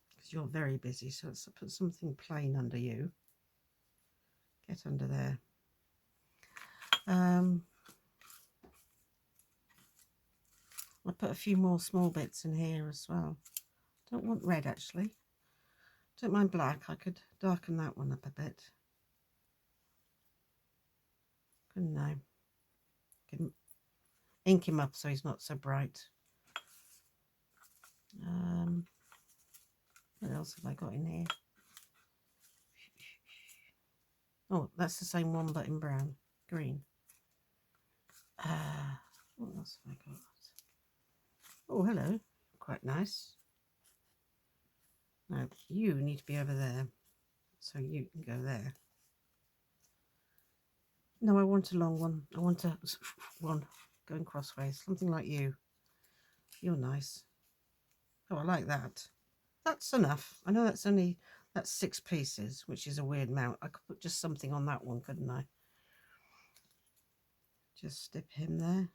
because you're very busy. So let's put something plain under you. Get under there. I'll put a few more small bits in here as well. Don't want red actually. Don't mind black. I could darken that one up a bit. Couldn't I? Could ink him up so he's not so bright. What else have I got in here? Oh, that's the same one but in brown, green. What else have I got? Oh, hello. Quite nice. Now, you need to be over there. So you can go there. No, I want a long one. I want a one going crossways. Something like you. You're nice. Oh, I like that. That's enough. I know that's 6 pieces, which is a weird amount. I could put just something on that one, couldn't I? Just stick him there.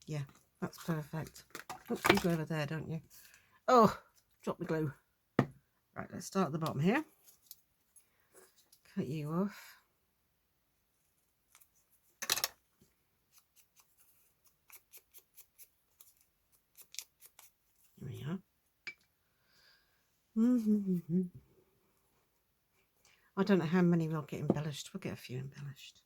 Yeah, that's perfect. Oh, you go over there, don't you? Oh, drop the glue. Right, let's start at the bottom here. Cut you off. There we are. I don't know how many we'll get embellished. We'll get a few embellished.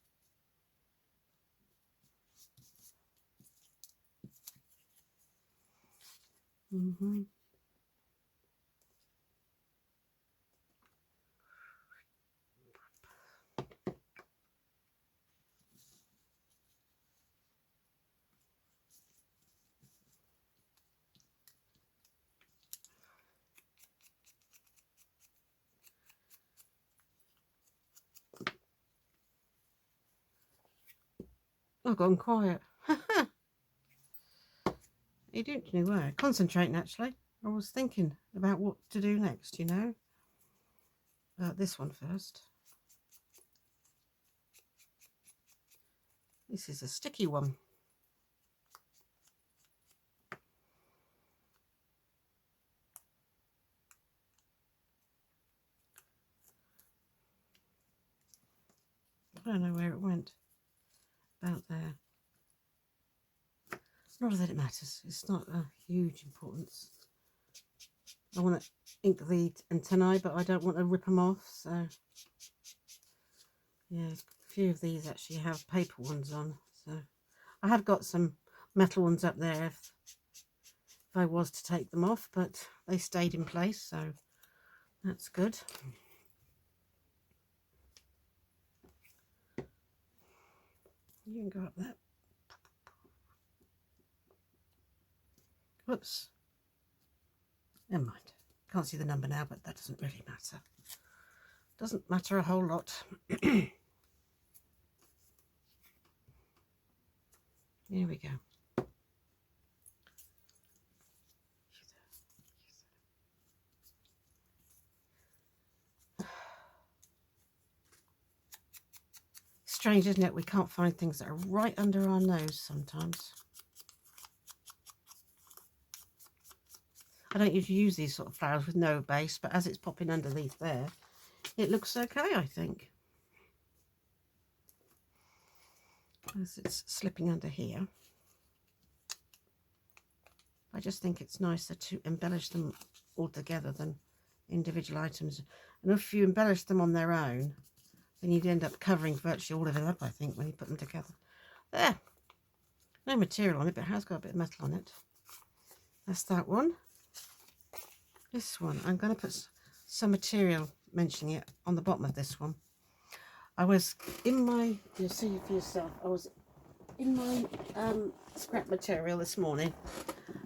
I've gone quiet. You didn't know where. Concentrating actually. I was thinking about what to do next, you know. This one first. This is a sticky one. I don't know where it went. About there. Not that it matters. It's not a huge importance. I want to ink the antennae, but I don't want to rip them off. So, yeah, a few of these actually have paper ones on. So, I have got some metal ones up there if I was to take them off, but they stayed in place, so that's good. You can go up there. Whoops. Never mind. Can't see the number now, but that doesn't really matter. Doesn't matter a whole lot. Here we go. Strange, isn't it? We can't find things that are right under our nose sometimes. I don't usually use these sort of flowers with no base, but as it's popping underneath there, it looks okay, I think. As it's slipping under here. I just think it's nicer to embellish them all together than individual items. And if you embellish them on their own, then you'd end up covering virtually all of it up, I think, when you put them together. There. No material on it, but it has got a bit of metal on it. That's that one. This one, I'm going to put some material, mentioning it, on the bottom of this one. I was in my, you'll see for yourself, I was in my scrap material this morning,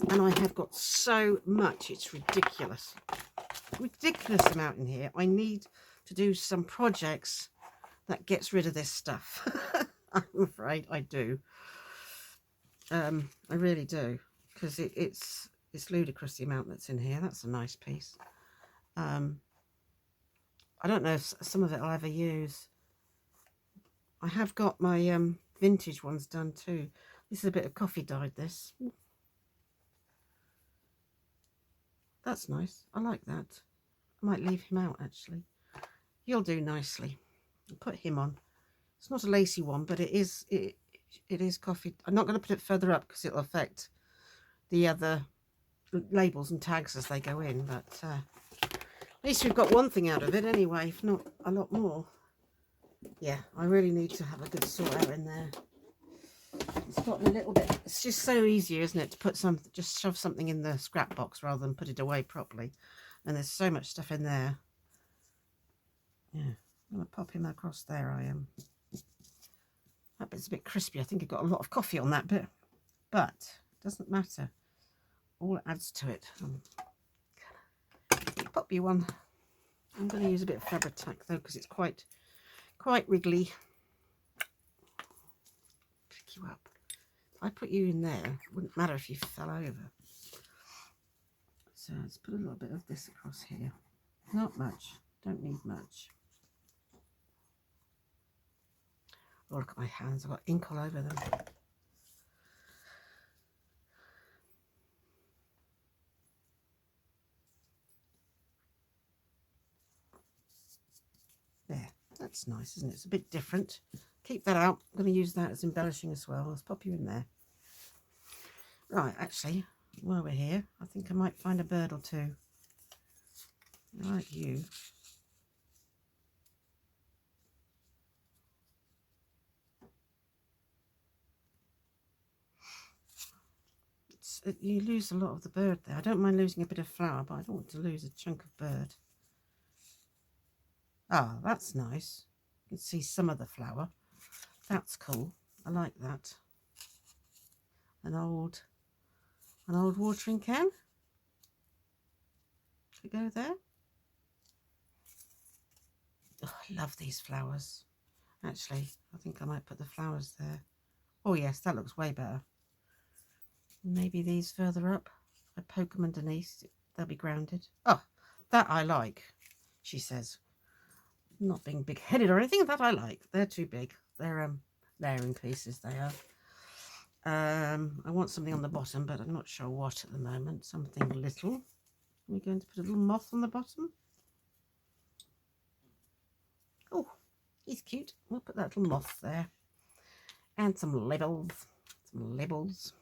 and I have got so much, it's ridiculous. Ridiculous amount in here. I need to do some projects that gets rid of this stuff. I'm afraid I do. I really do, because it's ludicrous the amount that's in here. That's a nice piece. I don't know if some of it I'll ever use. I have got my vintage ones done too. This is a bit of coffee dyed, this. That's nice. I like that. I might leave him out, actually. He'll do nicely. I'll put him on. It's not a lacy one, but it is coffee. I'm not going to put it further up because it'll affect the other labels and tags as they go in, but at least we've got one thing out of it anyway, if not a lot more. Yeah, I really need to have a good sort out in there. It's gotten a little bit, it's just so easy, isn't it, to put some, just shove something in the scrap box rather than put it away properly. And there's so much stuff in there. Yeah, I'm going to pop him across there. I am. That bit's a bit crispy. I think I got a lot of coffee on that bit, but it doesn't matter. All it adds to it. Pop you one. I'm going to use a bit of fabric tack though, because it's quite wriggly. Pick you up. If I put you in there, it wouldn't matter if you fell over. So let's put a little bit of this across here. Not much. Don't need much. Oh, look at my hands. I've got ink all over them. There. That's nice, isn't it? It's a bit different. Keep that out. I'm going to use that as embellishing as well. Let's pop you in there. Right, actually, while we're here, I think I might find a bird or two. I like you. You lose a lot of the bird there. I don't mind losing a bit of flower, but I don't want to lose a chunk of bird. Ah, that's nice. You can see some of the flower. That's cool. I like that. An old watering can. Should we go there? Oh, I love these flowers. Actually, I think I might put the flowers there. Oh yes, that looks way better. Maybe these further up. I poke them underneath, they'll be grounded. Oh, that I like, she says. Not being big-headed or anything, that I like. They're too big. They're There in pieces they are. I want something on the bottom, but I'm not sure what at the moment. Something little. We're going to put a little moth on the bottom. Oh, he's cute. We'll put that little moth there. And some labels. Some labels.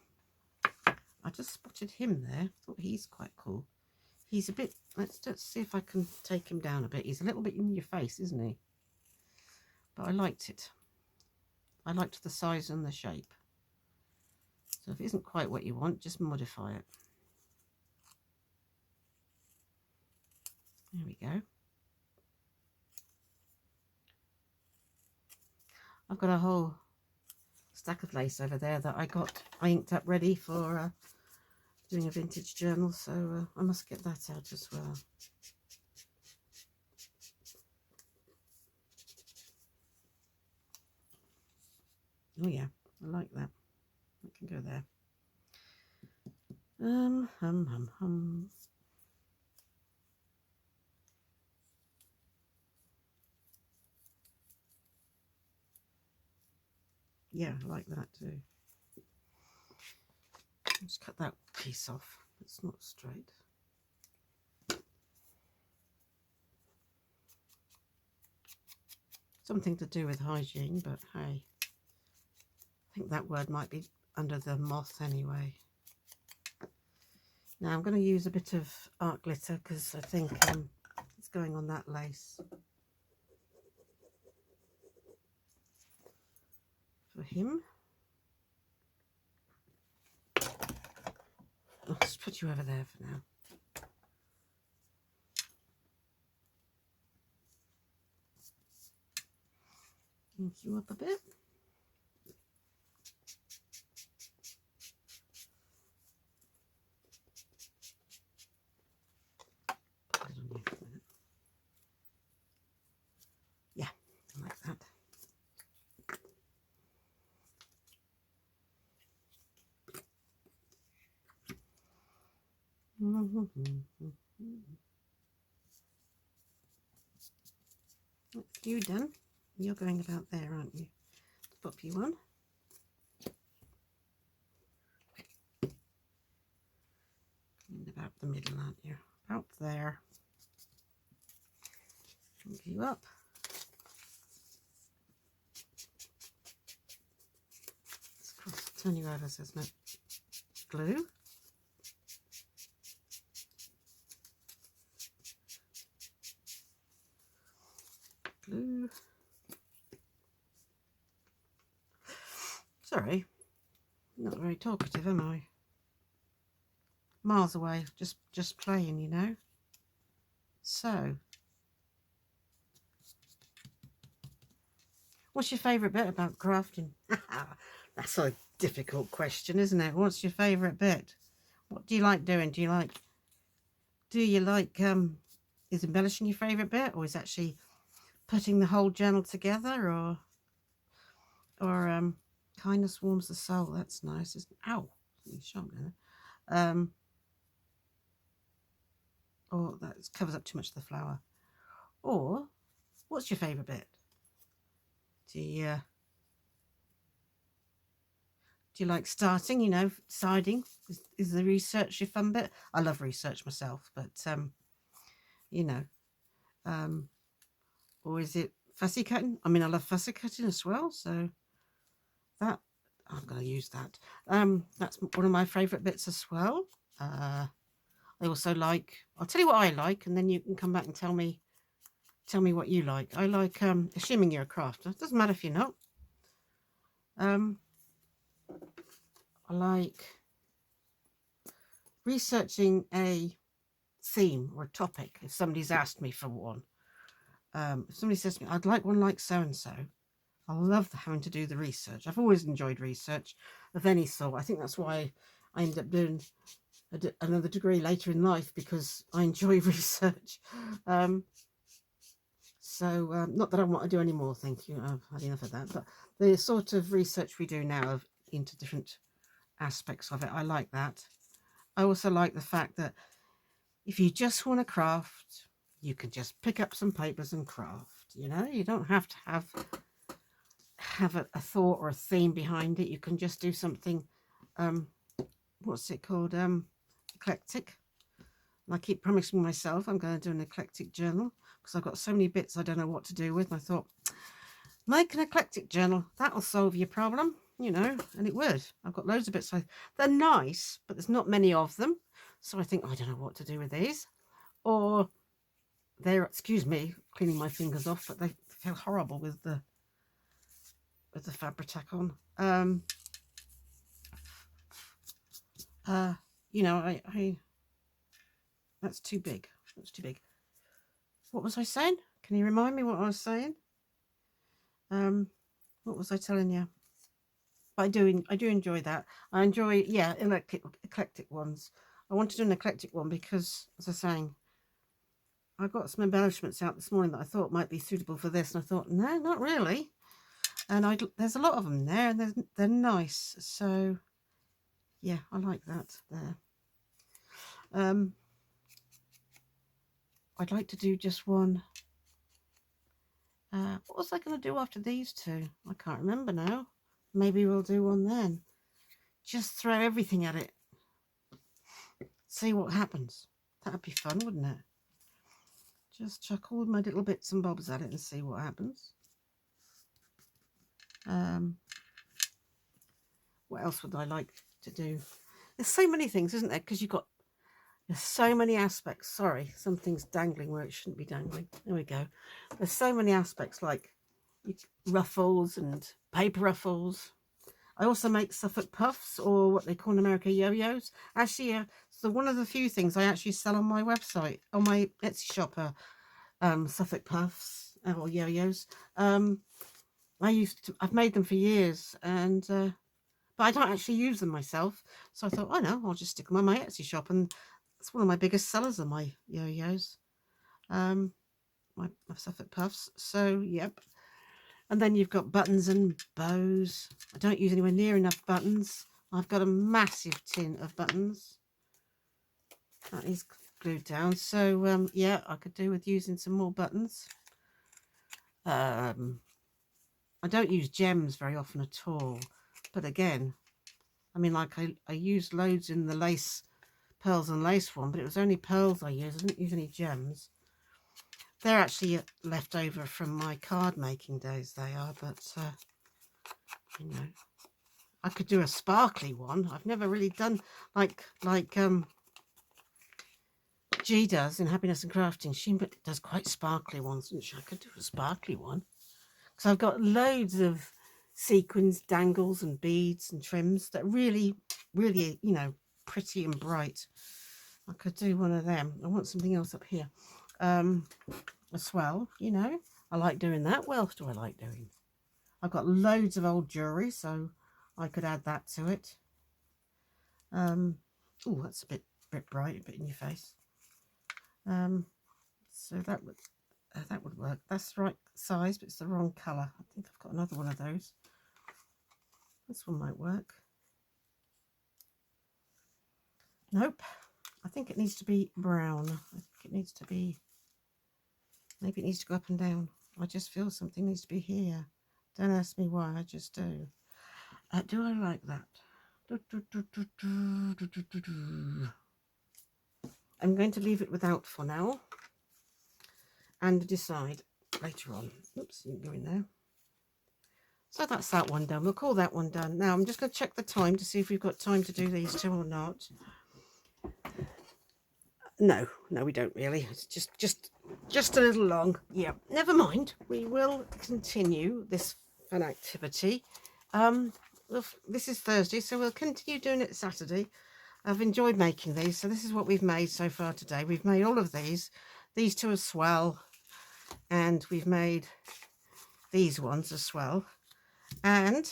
I just spotted him there. Thought he's quite cool. He's a bit, let's see if I can take him down a bit. He's a little bit in your face, isn't he? But I liked it. I liked the size and the shape. So if it isn't quite what you want, just modify it. There we go. I've got a whole stack of lace over there that I inked up ready for doing a vintage journal, so I must get that out as well. Oh yeah, I like that. That can go there. Yeah, I like that too. Just cut that piece off. It's not straight. Something to do with hygiene, but hey, I think that word might be under the moth anyway. Now I'm going to use a bit of art glitter because I think it's going on that lace. For him. I'll just put you over there for now. Ink you up a bit. Put it on you for a minute. Yeah, I like that. You done? You're going about there, aren't you? Pop you on. And about the middle, aren't you? About there. Move you up. Turn you over so there's no glue. Glue. Sorry, not very talkative, am I? Miles away, just playing, you know. So, what's your favourite bit about crafting? That's a difficult question, isn't it? What's your favourite bit? What do you like doing? Do you like is embellishing your favourite bit, or is actually putting the whole journal together, or kindness warms the soul? That's nice, isn't it? Ow, sharp there. Or that covers up too much of the flower. Or what's your favourite bit? Do you like starting, you know, siding? Is the research your fun bit? I love research myself, but you know, or is it fussy cutting? I mean, I love fussy cutting as well, so that I'm going to use that. That's one of my favourite bits as well. I also like, I'll tell you what I like, and then you can come back and tell me what you like. I like, assuming you're a crafter, it doesn't matter if you're not. I like researching a theme or a topic. If somebody's asked me for one, if somebody says to me, I'd like one like so-and-so, I love having to do the research. I've always enjoyed research of any sort. I think that's why I ended up doing another degree later in life, because I enjoy research. Not that I want to do any more, thank you, I've had enough of that, but the sort of research we do now into different aspects of it, I like that. I also like the fact that if you just want to craft, you can just pick up some papers and craft, you know. You don't have to have have a thought or a theme behind it. You can just do something, what's it called, eclectic. And I keep promising myself I'm going to do an eclectic journal because I've got so many bits I don't know what to do with. And I thought, make an eclectic journal, that'll solve your problem, you know, and it would. I've got loads of bits. They're nice, but there's not many of them. So I think, I don't know what to do with these. Or they're, excuse me, cleaning my fingers off, but they feel horrible with the Fabri-Tac on. You know, I that's too big. That's too big. What was I saying? Can you remind me what I was saying? What was I telling you? I do enjoy that. I enjoy, yeah, eclectic ones. I wanted to do an eclectic one because, as I was saying, I got some embellishments out this morning that I thought might be suitable for this, and I thought, no, not really. And there's a lot of them there, and they're nice. So, yeah, I like that there. I'd like to do just one. What was I going to do after these two? I can't remember now. Maybe we'll do one then. Just throw everything at it. See what happens. That'd be fun, wouldn't it? Just chuck all my little bits and bobs at it and see what happens. What else would I like to do? There's so many things, isn't there? Because there's so many aspects. Sorry, something's dangling where it shouldn't be dangling. There we go. There's so many aspects, like ruffles and paper ruffles. I also make Suffolk puffs, or what they call in America yo-yos. Actually, so one of the few things I actually sell on my website, on my Etsy shop, Suffolk puffs or yo-yos. I've made them for years, and but I don't actually use them myself. So I thought, oh no, I'll just stick them on my Etsy shop, and it's one of my biggest sellers of my yo-yos, my Suffolk puffs. So yep. And then you've got buttons and bows. I don't use anywhere near enough buttons. I've got a massive tin of buttons. That is glued down. So, yeah, I could do with using some more buttons. I don't use gems very often at all. But again, I mean, like I used loads in the lace, pearls and lace one, but it was only pearls I used. I didn't use any gems. They're actually left over from my card making days, they are, but, you know, I could do a sparkly one. I've never really done, like G does in Happiness and Crafting. She does quite sparkly ones, and I could do a sparkly one. Because I've got loads of sequins, dangles and beads and trims that really, really, you know, pretty and bright. I could do one of them. I want something else up here. A swell, you know, I like doing that. What else do I like doing? I've got loads of old jewelry, so I could add that to it. Oh, that's a bit bright, a bit in your face. So that would work. That's the right size, but it's the wrong colour. I think I've got another one of those. This one might work. Nope. I think it needs to be brown. I think it needs to be, maybe it needs to go up and down. I just feel something needs to be here. Don't ask me why, I just do. Do I like that? I'm going to leave it without for now and decide later on. Oops, you can go in there. So that's that one done. We'll call that one done. Now I'm just going to check the time to see if we've got time to do these two or not. No, we don't really. It's just a little long. Yeah, never mind. We will continue this fun activity. This is Thursday, so we'll continue doing it Saturday. I've enjoyed making these, so this is what we've made so far today. We've made all of these. These two are swell, and we've made these ones as swell. And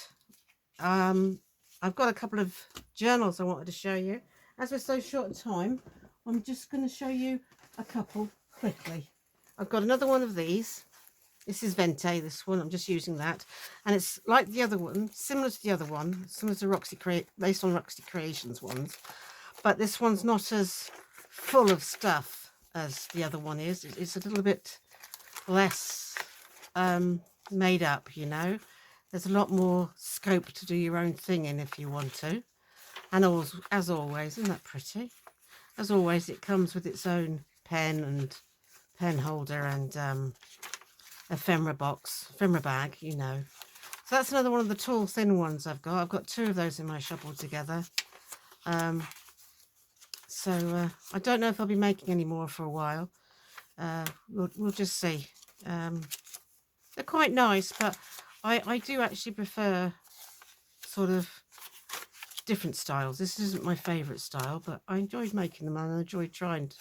I've got a couple of journals I wanted to show you. As we're so short of time, I'm just going to show you a couple quickly. I've got another one of these. This is Vente, this one. I'm just using that. And it's like the other one, similar to the other one, similar to based on Roxy Creations ones. But this one's not as full of stuff as the other one is. It's a little bit less made up, you know. There's a lot more scope to do your own thing in if you want to. And as always, isn't that pretty? As always, it comes with its own pen and pen holder and ephemera bag, you know. So that's another one of the tall, thin ones I've got. I've got 2 of those in my shop altogether. So I don't know if I'll be making any more for a while. We'll just see. They're quite nice, but I do actually prefer sort of different styles. This isn't my favourite style, but I enjoyed making them and I enjoyed trying to.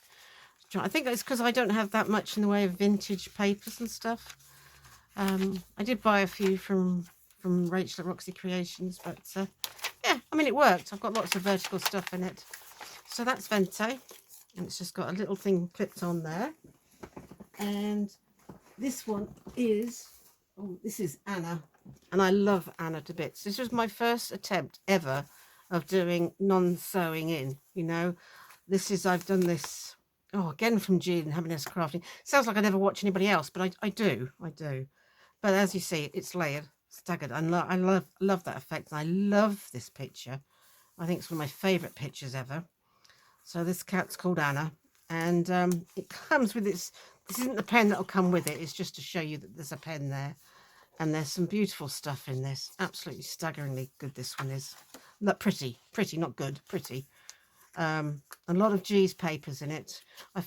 I think it's because I don't have that much in the way of vintage papers and stuff. I did buy a few from Rachel at Roxy Creations, but yeah, I mean, it worked. I've got lots of vertical stuff in it. So that's Vente, and it's just got a little thing clipped on there. And this one is, this is Anna, and I love Anna to bits. This was my first attempt ever of doing non-sewing in, you know. I've done this, again from Jean and Happiness Crafting. Sounds like I never watch anybody else, but I do. But as you see, it's layered, staggered. And I love that effect. And I love this picture. I think it's one of my favourite pictures ever. So this cat's called Anna. And it comes with this isn't the pen that'll come with it. It's just to show you that there's a pen there. And there's some beautiful stuff in this. Absolutely staggeringly good this one is. Not pretty, not good, pretty. A lot of G's papers in it. I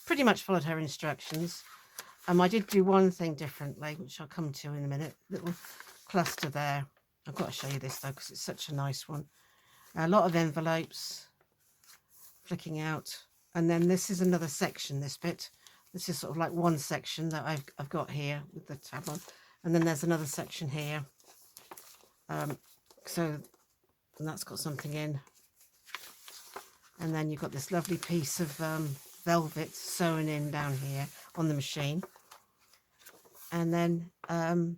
pretty much followed her instructions. I did do one thing differently, which I'll come to in a minute. Little cluster there. I've got to show you this though, because it's such a nice one. A lot of envelopes flicking out. And then this is another section, this bit. This is sort of like one section that I've got here with the tab on. And then there's another section here. And that's got something in. And then you've got this lovely piece of velvet sewn in down here on the machine. And then I'll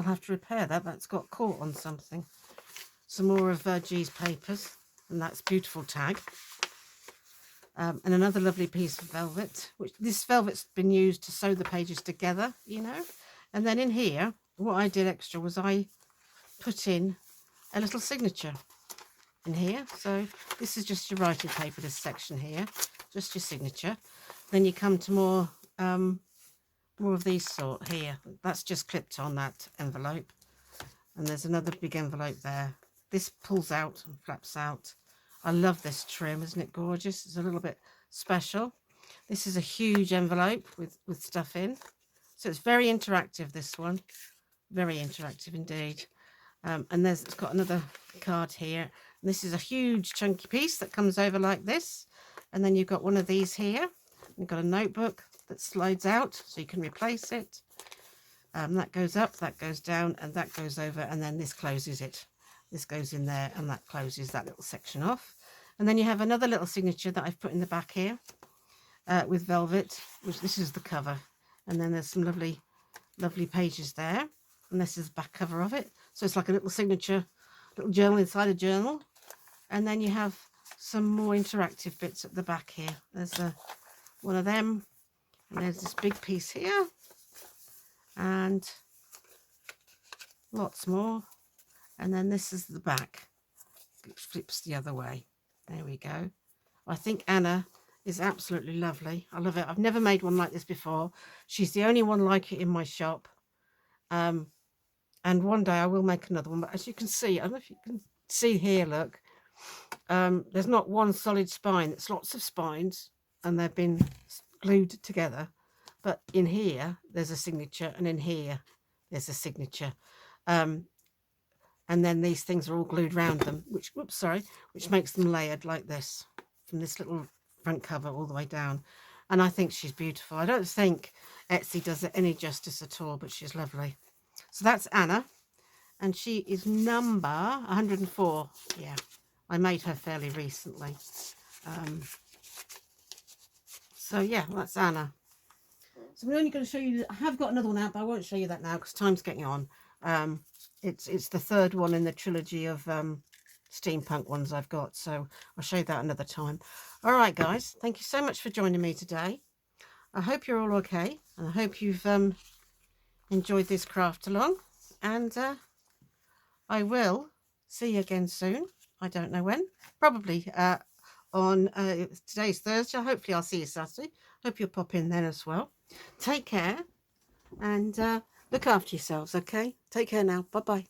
have to repair that. That's got caught on something. Some more of G's papers, and that's beautiful tag. And another lovely piece of velvet, which this velvet's been used to sew the pages together, you know. And then in here, what I did extra was I put in a little signature in here. So this is just your writing paper, this section here, just your signature. Then you come to more of these sort here. That's just clipped on that envelope. And there's another big envelope there. This pulls out and flaps out. I love this trim, isn't it gorgeous? It's a little bit special. This is a huge envelope with stuff in. So it's very interactive, this one. Very interactive indeed. And it's got another card here. And this is a huge chunky piece that comes over like this. And then you've got one of these here. You've got a notebook that slides out so you can replace it. That goes up, that goes down, and that goes over, and then this closes it. This goes in there, and that closes that little section off. And then you have another little signature that I've put in the back here with velvet, which this is the cover. And then there's some lovely, lovely pages there. And this is the back cover of it. So it's like a little signature, little journal inside a journal. And then you have some more interactive bits at the back here. There's one of them. And there's this big piece here. And lots more. And then this is the back. It flips the other way. There we go. I think Anna is absolutely lovely. I love it. I've never made one like this before. She's the only one like it in my shop. And one day I will make another one. But as you can see, I don't know if you can see here, look. There's not one solid spine. It's lots of spines. And they've been glued together. But in here, there's a signature. And in here, there's a signature. And then these things are all glued around them, which makes them layered like this, from this little front cover all the way down. And I think she's beautiful. I don't think Etsy does it any justice at all, but she's lovely. So that's Anna, and she is number 104. Yeah, I made her fairly recently. So yeah, that's Anna. So we're only going to show you, I have got another one out, but I won't show you that now because time's getting on. It's the third one in the trilogy of steampunk ones I've got, so I'll show you that another time. All right, guys, thank you so much for joining me today. I hope you're all okay, and I hope you've enjoyed this craft along, and I will see you again soon. I don't know when. Probably on today's Thursday. Hopefully I'll see you Saturday. Hope you'll pop in then as well. Take care and look after yourselves, okay? Take care now. Bye-bye.